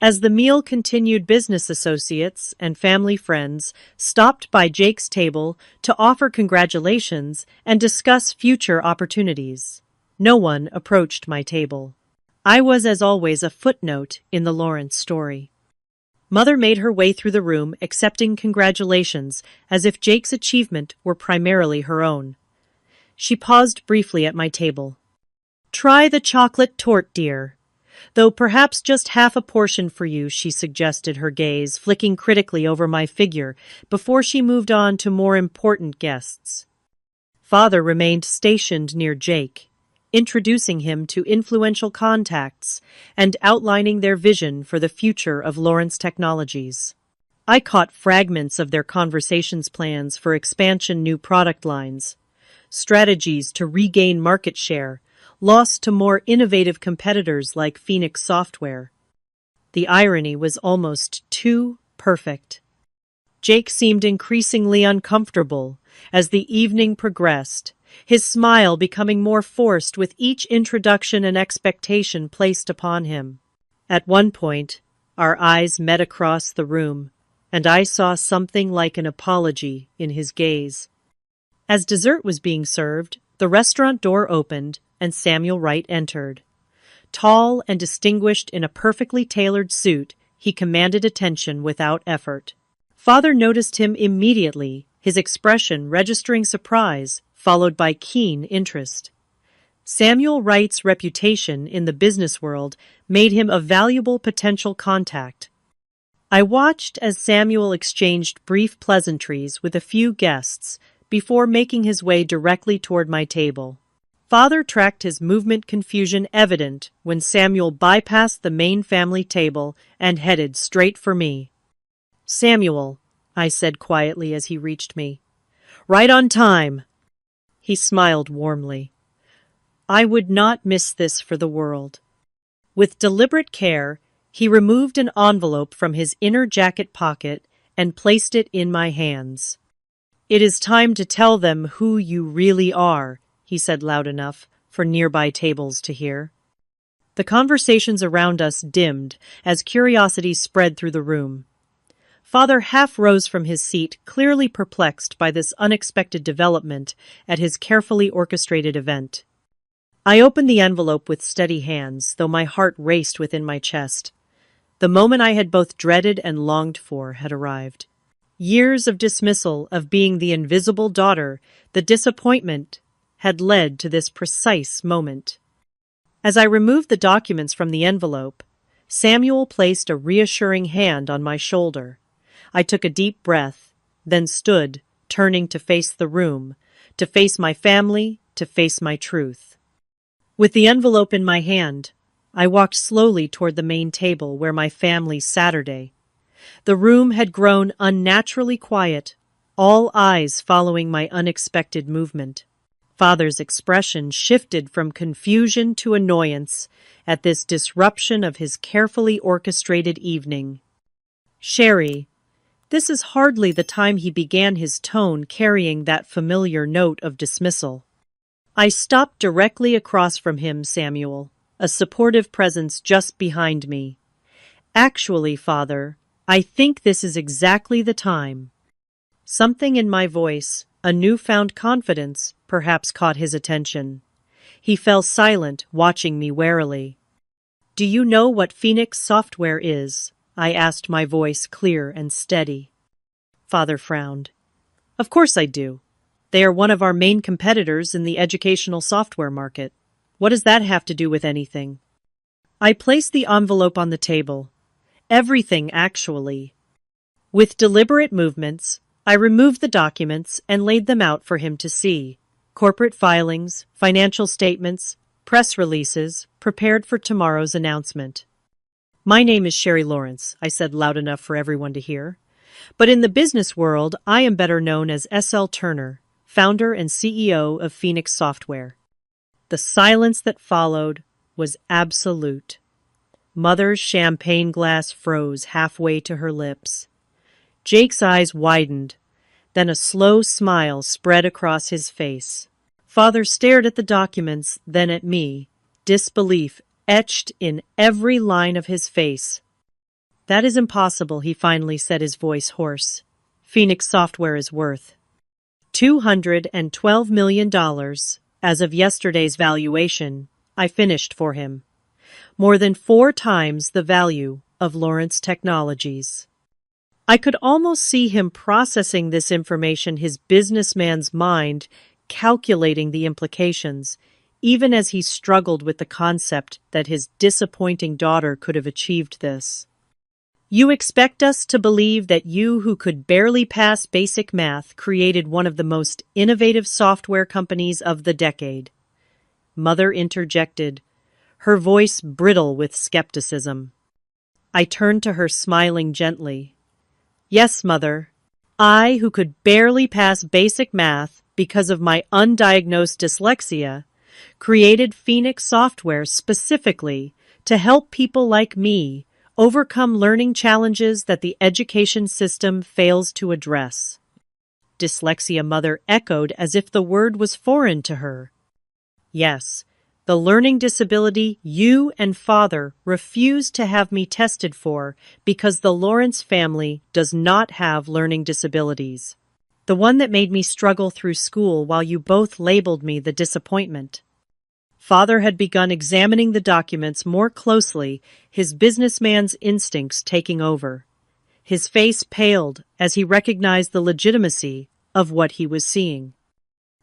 As the meal continued, business associates and family friends stopped by Jake's table to offer congratulations and discuss future opportunities. No one approached my table. I was, as always, a footnote in the Lawrence story. Mother made her way through the room, accepting congratulations as if Jake's achievement were primarily her own. She paused briefly at my table. "Try the chocolate torte, dear. Though perhaps just half a portion for you," she suggested, her gaze flicking critically over my figure before she moved on to more important guests. Father remained stationed near Jake, introducing him to influential contacts and outlining their vision for the future of Lawrence Technologies. I caught fragments of their conversations, plans for expansion, new product lines, strategies to regain market share, lost to more innovative competitors like Phoenix Software. The irony was almost too perfect. Jake seemed increasingly uncomfortable as the evening progressed, his smile becoming more forced with each introduction and expectation placed upon him. At one point, our eyes met across the room, and I saw something like an apology in his gaze. As dessert was being served, the restaurant door opened and Samuel Wright entered. Tall and distinguished in a perfectly tailored suit, he commanded attention without effort. Father noticed him immediately, his expression registering surprise, followed by keen interest. Samuel Wright's reputation in the business world made him a valuable potential contact. I watched as Samuel exchanged brief pleasantries with a few guests before making his way directly toward my table. Father tracked his movement, confusion evident when Samuel bypassed the main family table and headed straight for me. "Samuel," I said quietly as he reached me. "Right on time." He smiled warmly. I would not miss this for the world. With deliberate care, he removed an envelope from his inner jacket pocket and placed it in my hands. "It is time to tell them who you really are," he said loud enough for nearby tables to hear. The conversations around us dimmed as curiosity spread through the room. Father half rose from his seat, clearly perplexed by this unexpected development at his carefully orchestrated event. I opened the envelope with steady hands, though my heart raced within my chest. The moment I had both dreaded and longed for had arrived. Years of dismissal, of being the invisible daughter, the disappointment, had led to this precise moment. As I removed the documents from the envelope, Samuel placed a reassuring hand on my shoulder. I took a deep breath, then stood, turning to face the room, to face my family, to face my truth. With the envelope in my hand, I walked slowly toward the main table where my family Saturday. The room had grown unnaturally quiet, all eyes following my unexpected movement. Father's expression shifted from confusion to annoyance at this disruption of his carefully orchestrated evening. "Sherry, this is hardly the time," he began, his tone carrying that familiar note of dismissal. I stopped directly across from him, Samuel, a supportive presence just behind me. "Actually, Father, I think this is exactly the time." Something in my voice, a newfound confidence, perhaps caught his attention. He fell silent, watching me warily. "Do you know what Phoenix Software is?" I asked, my voice clear and steady. Father frowned. "Of course I do. They are one of our main competitors in the educational software market. What does that have to do with anything?" I placed the envelope on the table. Everything, actually. With deliberate movements, I removed the documents and laid them out for him to see. Corporate filings, financial statements, press releases, prepared for tomorrow's announcement. "My name is Sherry Lawrence," I said loud enough for everyone to hear. "But in the business world, I am better known as S.L. Turner, founder and CEO of Phoenix Software." The silence that followed was absolute. Mother's champagne glass froze halfway to her lips. Jake's eyes widened, then a slow smile spread across his face. Father stared at the documents, then at me, disbelief etched in every line of his face. "That is impossible," he finally said, his voice hoarse. "Phoenix Software is worth $212 million as of yesterday's valuation," I finished for him. "More than 4 times the value of Lawrence Technologies." I could almost see him processing this information, his businessman's mind calculating the implications, even as he struggled with the concept that his disappointing daughter could have achieved this. "You expect us to believe that you, who could barely pass basic math, created one of the most innovative software companies of the decade?" Mother interjected, her voice brittle with skepticism. I turned to her, smiling gently. "Yes, Mother. I, who could barely pass basic math because of my undiagnosed dyslexia, created Phoenix Software specifically to help people like me overcome learning challenges that the education system fails to address." Dyslexia, Mother echoed as if the word was foreign to her. "Yes, the learning disability you and Father refused to have me tested for because the Lawrence family does not have learning disabilities. The one that made me struggle through school while you both labeled me the disappointment." Father had begun examining the documents more closely, his businessman's instincts taking over. His face paled as he recognized the legitimacy of what he was seeing.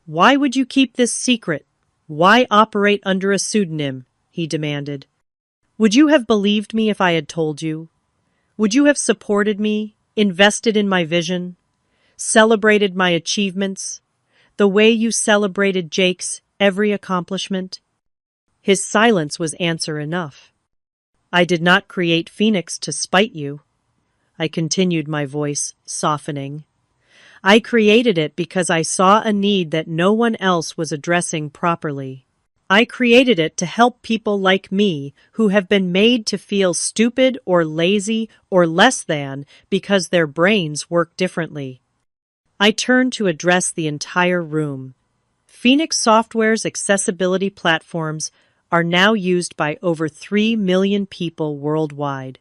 "Why would you keep this secret? Why operate under a pseudonym?" he demanded. "Would you have believed me if I had told you? Would you have supported me, invested in my vision, celebrated my achievements, the way you celebrated Jake's every accomplishment?" His silence was answer enough. "I did not create Phoenix to spite you," I continued, my voice softening. "I created it because I saw a need that no one else was addressing properly. I created it to help people like me who have been made to feel stupid or lazy or less than because their brains work differently." I turned to address the entire room. Phoenix Software's accessibility platforms are now used by over 3 million people worldwide.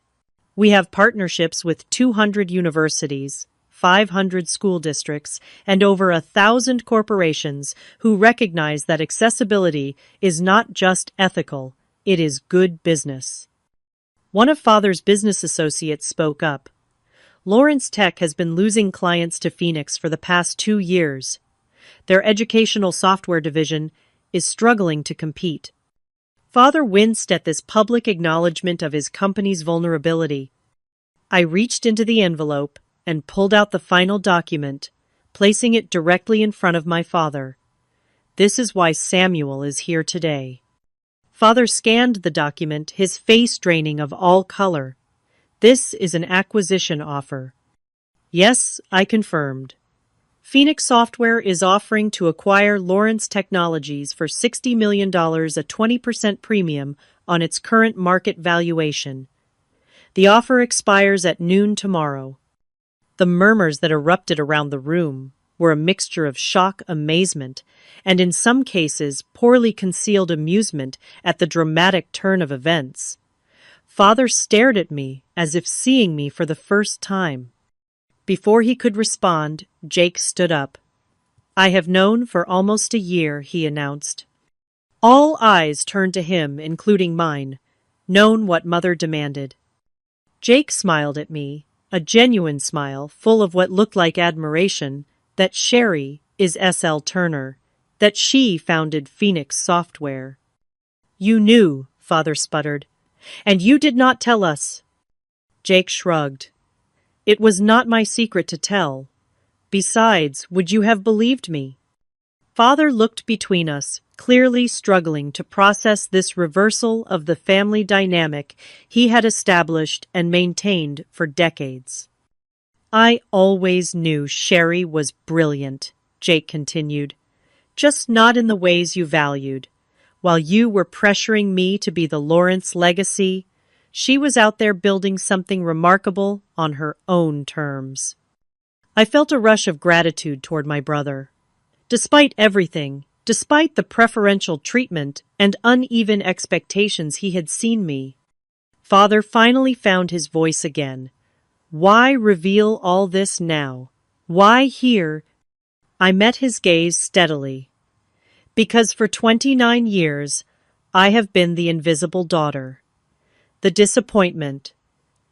We have partnerships with 200 universities, 500 school districts, and over 1,000 corporations who recognize that accessibility is not just ethical, it is good business. One of Father's business associates spoke up. Lawrence Tech has been losing clients to Phoenix for the past 2 years. Their educational software division is struggling to compete. Father winced at this public acknowledgement of his company's vulnerability. I reached into the envelope and pulled out the final document, placing it directly in front of my father. This is why Samuel is here today. Father scanned the document, his face draining of all color. This is an acquisition offer. Yes, I confirmed. Phoenix Software is offering to acquire Lawrence Technologies for $60 million, a 20% premium on its current market valuation. The offer expires at noon tomorrow. The murmurs that erupted around the room were a mixture of shock, amazement, and in some cases poorly concealed amusement at the dramatic turn of events. Father stared at me as if seeing me for the first time. Before he could respond, Jake stood up. "I have known for almost a year," he announced. All eyes turned to him, including mine. Known what Mother demanded. Jake smiled at me, a genuine smile full of what looked like admiration, that Sherry is S.L. Turner, that she founded Phoenix Software. "You knew," Father sputtered. "And you did not tell us." Jake shrugged. "It was not my secret to tell. Besides, would you have believed me?" Father looked between us, clearly struggling to process this reversal of the family dynamic he had established and maintained for decades. "I always knew Sherry was brilliant," Jake continued. "Just not in the ways you valued. While you were pressuring me to be the Lawrence legacy, she was out there building something remarkable on her own terms." I felt a rush of gratitude toward my brother. Despite everything, despite the preferential treatment and uneven expectations he had seen me, Father finally found his voice again. "Why reveal all this now? Why here?" I met his gaze steadily. "Because for 29 years, I have been the invisible daughter. The disappointment.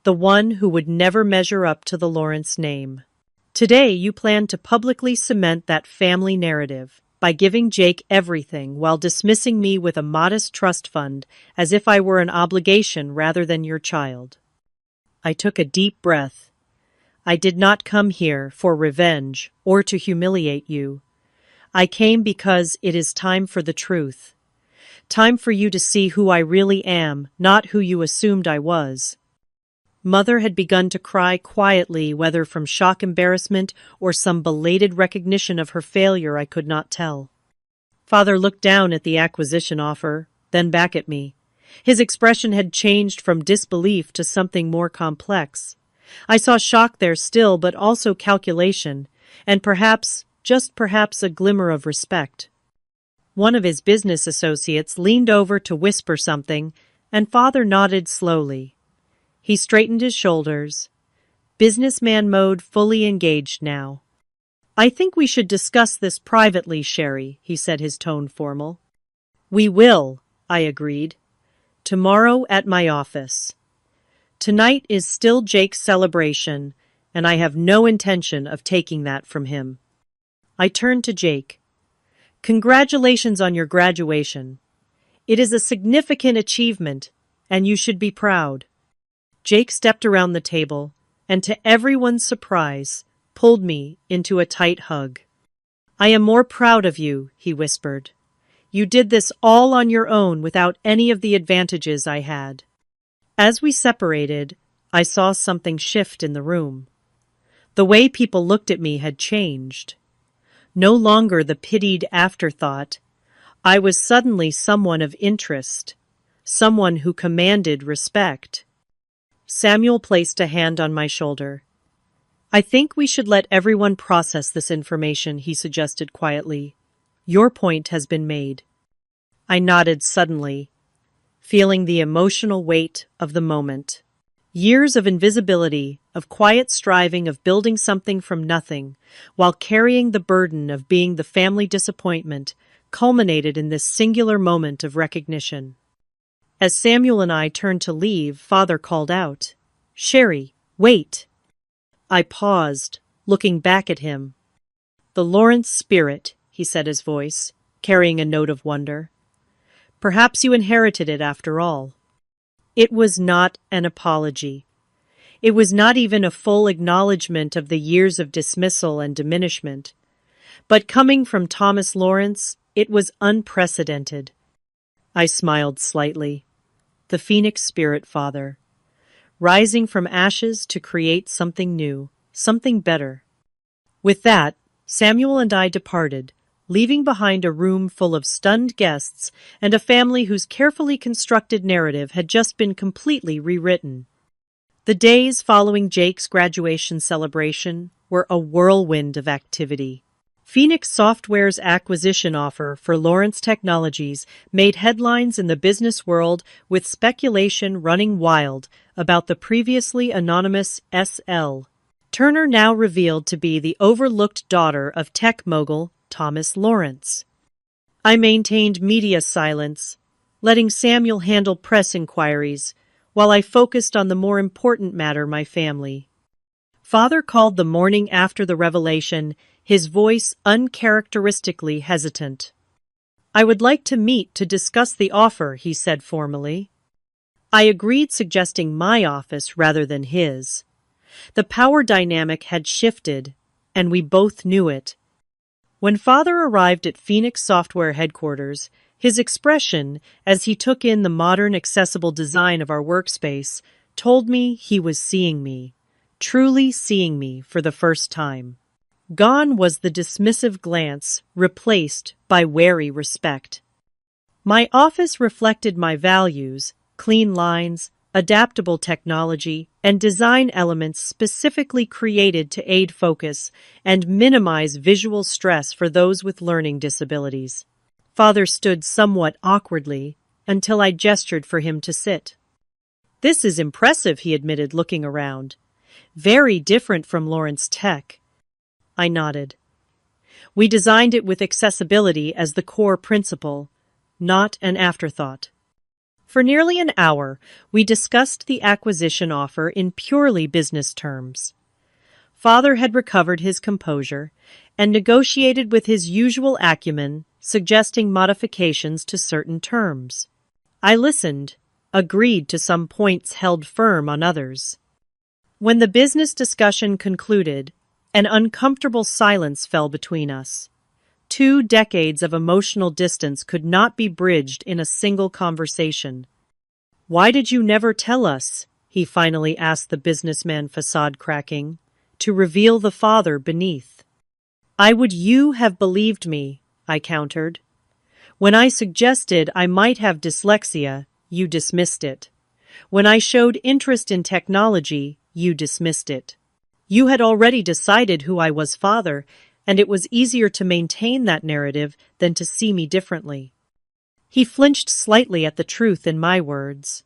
The one who would never measure up to the Lawrence name. Today you plan to publicly cement that family narrative by giving Jake everything while dismissing me with a modest trust fund as if I were an obligation rather than your child." I took a deep breath. "I did not come here for revenge or to humiliate you. I came because it is time for the truth. Time for you to see who I really am, not who you assumed I was." Mother had begun to cry quietly, whether from shock embarrassment or some belated recognition of her failure I could not tell. Father looked down at the acquisition offer, then back at me. His expression had changed from disbelief to something more complex. I saw shock there still, but also calculation, and perhaps, just perhaps, a glimmer of respect. One of his business associates leaned over to whisper something, and Father nodded slowly. He straightened his shoulders. Businessman mode fully engaged now. "I think we should discuss this privately, Sherry," he said, his tone formal. "We will," I agreed. "Tomorrow at my office. Tonight is still Jake's celebration, and I have no intention of taking that from him." I turned to Jake. "Congratulations on your graduation. It is a significant achievement, and you should be proud." Jake stepped around the table, and to everyone's surprise, pulled me into a tight hug. "I am more proud of you," he whispered. "You did this all on your own without any of the advantages I had." As we separated, I saw something shift in the room. The way people looked at me had changed. No longer the pitied afterthought, I was suddenly someone of interest, someone who commanded respect. Samuel placed a hand on my shoulder. "I think we should let everyone process this information," he suggested quietly. "Your point has been made." I nodded suddenly, feeling the emotional weight of the moment. Years of invisibility, of quiet striving, of building something from nothing, while carrying the burden of being the family disappointment, culminated in this singular moment of recognition. As Samuel and I turned to leave, Father called out, "Sherry, wait!" I paused, looking back at him. "The Lawrence spirit," he said, his voice carrying a note of wonder. "Perhaps you inherited it after all." It was not an apology. It was not even a full acknowledgement of the years of dismissal and diminishment. But coming from Thomas Lawrence, it was unprecedented. I smiled slightly. The Phoenix Spirit, Father, rising from ashes to create something new, something better. With that, Samuel and I departed, leaving behind a room full of stunned guests and a family whose carefully constructed narrative had just been completely rewritten. The days following Jake's graduation celebration were a whirlwind of activity. Phoenix Software's acquisition offer for Lawrence Technologies made headlines in the business world, with speculation running wild about the previously anonymous S.L. Turner, now revealed to be the overlooked daughter of tech mogul Thomas Lawrence. I maintained media silence, letting Samuel handle press inquiries, while I focused on the more important matter: my family. Father called the morning after the revelation, his voice uncharacteristically hesitant. "I would like to meet to discuss the offer," he said formally. I agreed, suggesting my office rather than his. The power dynamic had shifted, and we both knew it. When Father arrived at Phoenix Software headquarters, his expression, as he took in the modern, accessible design of our workspace, told me he was seeing me, truly seeing me for the first time. Gone was the dismissive glance, replaced by wary respect. My office reflected my values: clean lines, adaptable technology, and design elements specifically created to aid focus and minimize visual stress for those with learning disabilities. Father stood somewhat awkwardly until I gestured for him to sit. "This is impressive," he admitted, looking around. "Very different from Lawrence Tech." I nodded. "We designed it with accessibility as the core principle, not an afterthought." For nearly an hour, we discussed the acquisition offer in purely business terms. Father had recovered his composure and negotiated with his usual acumen, suggesting modifications to certain terms. I listened, agreed to some points, held firm on others. When the business discussion concluded, an uncomfortable silence fell between us. 2 decades of emotional distance could not be bridged in a single conversation. "Why did you never tell us?" he finally asked, the businessman facade cracking, to reveal the father beneath. "I would you have believed me," I countered. "When I suggested I might have dyslexia, you dismissed it. When I showed interest in technology, you dismissed it. You had already decided who I was, Father, and it was easier to maintain that narrative than to see me differently." He flinched slightly at the truth in my words.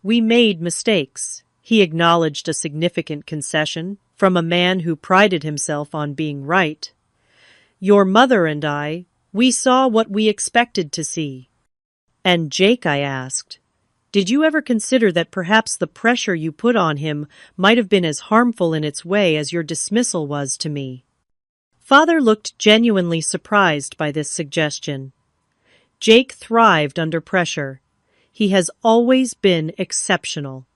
"We made mistakes." He acknowledged a significant concession from a man who prided himself on being right. "Your mother and I, we saw what we expected to see." "And Jake," I asked, "did you ever consider that perhaps the pressure you put on him might have been as harmful in its way as your dismissal was to me?" Father looked genuinely surprised by this suggestion. "Jake thrived under pressure. He has always been exceptional."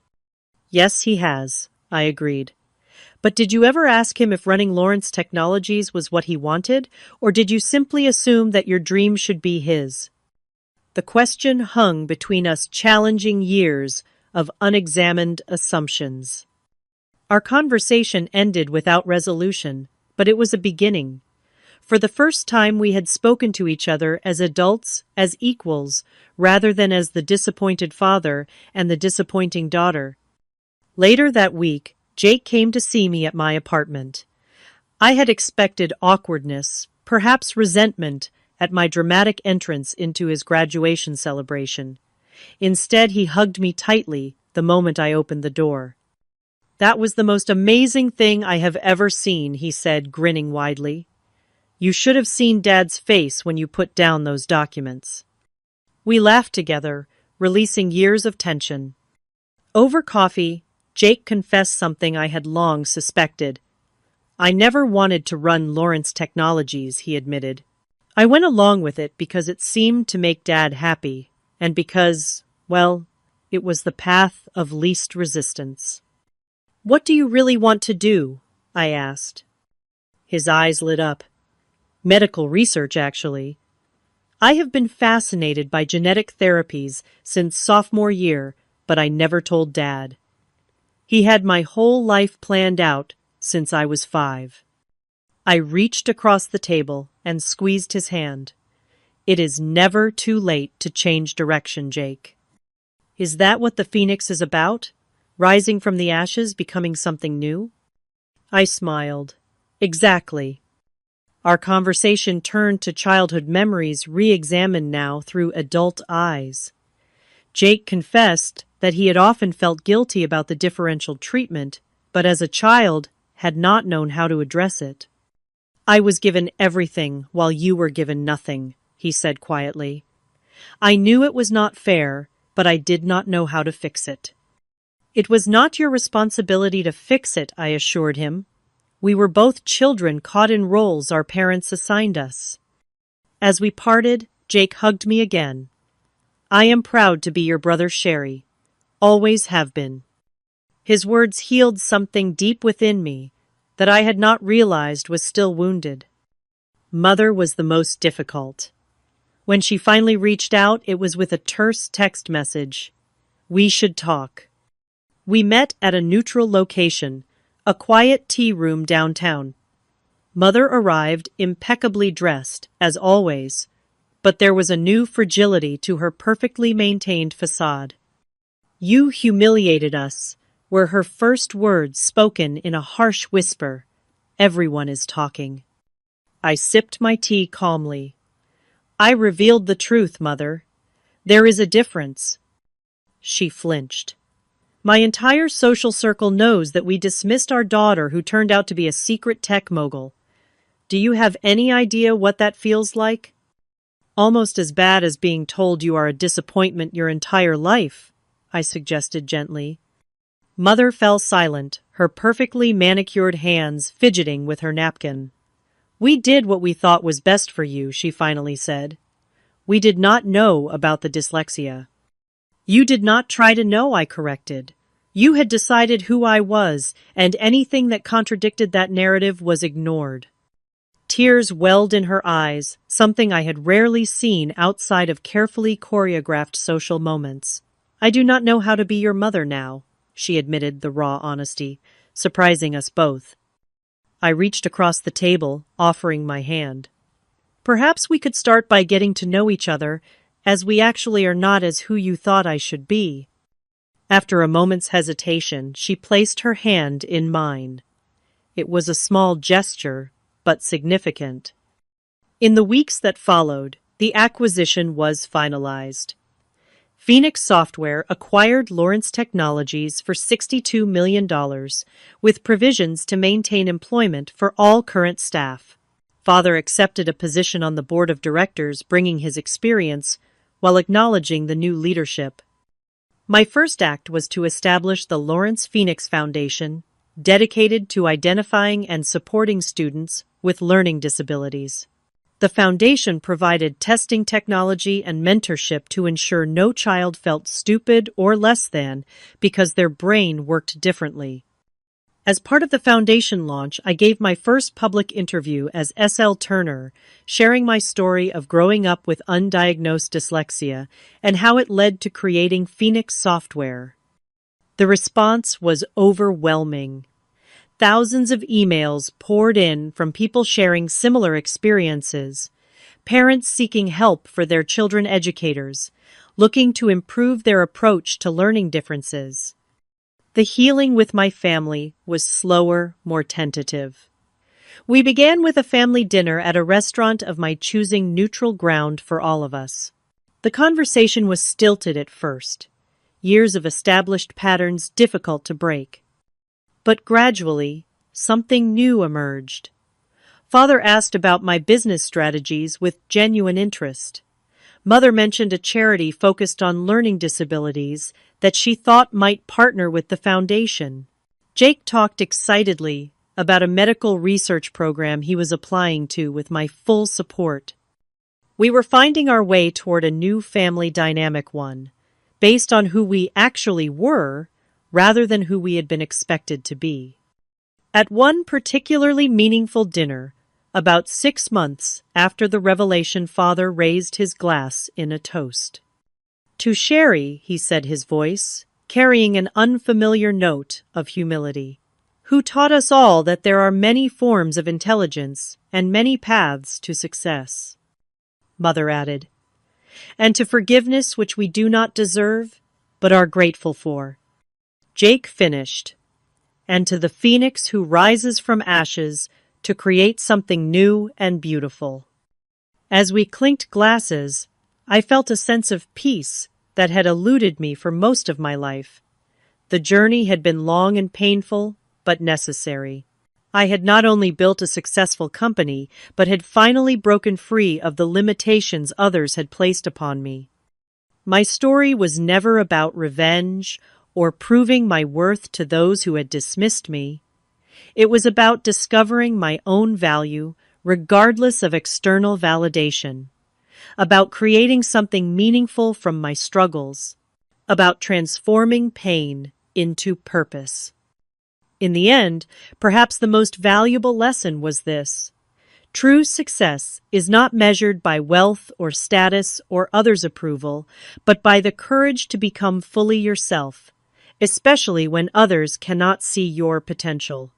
"Yes, he has," I agreed. "But did you ever ask him if running Lawrence Technologies was what he wanted, or did you simply assume that your dream should be his?" The question hung between us, challenging years of unexamined assumptions. Our conversation ended without resolution, but it was a beginning. For the first time, we had spoken to each other as adults, as equals, rather than as the disappointed father and the disappointing daughter. Later that week, Jake came to see me at my apartment. I had expected awkwardness, perhaps resentment, at my dramatic entrance into his graduation celebration. Instead, he hugged me tightly, the moment I opened the door. "That was the most amazing thing I have ever seen," he said, grinning widely. "You should have seen Dad's face when you put down those documents." We laughed together, releasing years of tension. Over coffee, Jake confessed something I had long suspected. "I never wanted to run Lawrence Technologies," he admitted. "I went along with it because it seemed to make Dad happy, and because, well, it was the path of least resistance." "What do you really want to do?" I asked. His eyes lit up. "Medical research, actually. I have been fascinated by genetic therapies since sophomore year, but I never told Dad. He had my whole life planned out since I was 5. I reached across the table and squeezed his hand. "It is never too late to change direction, Jake." "Is that what the Phoenix is about? Rising from the ashes, becoming something new?" I smiled. "Exactly." Our conversation turned to childhood memories re-examined now through adult eyes. Jake confessed that he had often felt guilty about the differential treatment, but as a child had not known how to address it. "I was given everything while you were given nothing," he said quietly. "I knew it was not fair, but I did not know how to fix it." "It was not your responsibility to fix it," I assured him. "We were both children caught in roles our parents assigned us." As we parted, Jake hugged me again. "I am proud to be your brother Sherry. Always have been." His words healed something deep within me that I had not realized was still wounded. Mother was the most difficult. When she finally reached out, it was with a terse text message. "We should talk." We met at a neutral location, a quiet tea room downtown. Mother arrived impeccably dressed, as always, but there was a new fragility to her perfectly maintained facade. "You humiliated us," were her first words spoken in a harsh whisper. "Everyone is talking." I sipped my tea calmly. "I revealed the truth, Mother. There is a difference." She flinched. "My entire social circle knows that we dismissed our daughter who turned out to be a secret tech mogul. Do you have any idea what that feels like?" "Almost as bad as being told you are a disappointment your entire life," I suggested gently. Mother fell silent, her perfectly manicured hands fidgeting with her napkin. "We did what we thought was best for you," she finally said. "We did not know about the dyslexia." "You did not try to know," I corrected. "You had decided who I was, and anything that contradicted that narrative was ignored." Tears welled in her eyes, something I had rarely seen outside of carefully choreographed social moments. "I do not know how to be your mother now," she admitted the raw honesty, surprising us both. I reached across the table, offering my hand. "Perhaps we could start by getting to know each other, as we actually are not as who you thought I should be." After a moment's hesitation, she placed her hand in mine. It was a small gesture, but significant. In the weeks that followed, the acquisition was finalized. Phoenix Software acquired Lawrence Technologies for $62 million, with provisions to maintain employment for all current staff. Father accepted a position on the board of directors, bringing his experience, while acknowledging the new leadership. My first act was to establish the Lawrence Phoenix Foundation, dedicated to identifying and supporting students with learning disabilities. The foundation provided testing technology and mentorship to ensure no child felt stupid or less than because their brain worked differently. As part of the foundation launch, I gave my first public interview as S.L. Turner, sharing my story of growing up with undiagnosed dyslexia and how it led to creating Phoenix Software. The response was overwhelming. Thousands of emails poured in from people sharing similar experiences, parents seeking help for their children, educators looking to improve their approach to learning differences. The healing with my family was slower, more tentative. We began with a family dinner at a restaurant of my choosing, neutral ground for all of us. The conversation was stilted at first. years of established patterns difficult to break. But gradually, something new emerged. Father asked about my business strategies with genuine interest. Mother mentioned a charity focused on learning disabilities that she thought might partner with the foundation. Jake talked excitedly about a medical research program he was applying to with my full support. We were finding our way toward a new family dynamic one, based on who we actually were rather than who we had been expected to be. At one particularly meaningful dinner, about 6 months after the revelation, Father raised his glass in a toast. "To Sherry," he said, his voice carrying an unfamiliar note of humility, "who taught us all that there are many forms of intelligence and many paths to success." Mother added, "And to forgiveness which we do not deserve, but are grateful for." Jake finished, "And to the phoenix who rises from ashes to create something new and beautiful." As we clinked glasses, I felt a sense of peace that had eluded me for most of my life. The journey had been long and painful, but necessary. I had not only built a successful company, but had finally broken free of the limitations others had placed upon me. My story was never about revenge or proving my worth to those who had dismissed me. It was about discovering my own value, regardless of external validation, about creating something meaningful from my struggles, about transforming pain into purpose. In the end, perhaps the most valuable lesson was this: true success is not measured by wealth or status or others' approval, but by the courage to become fully yourself, especially when others cannot see your potential.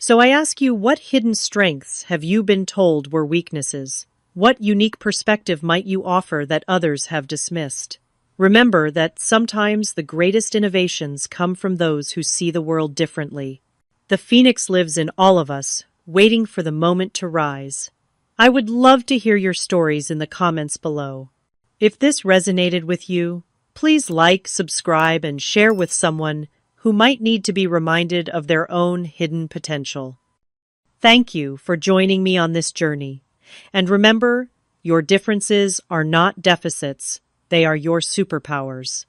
So I ask you, what hidden strengths have you been told were weaknesses? What unique perspective might you offer that others have dismissed? Remember that sometimes the greatest innovations come from those who see the world differently. The phoenix lives in all of us, waiting for the moment to rise. I would love to hear your stories in the comments below. If this resonated with you, please like, subscribe, and share with someone who might need to be reminded of their own hidden potential. Thank you for joining me on this journey. And remember, your differences are not deficits, they are your superpowers.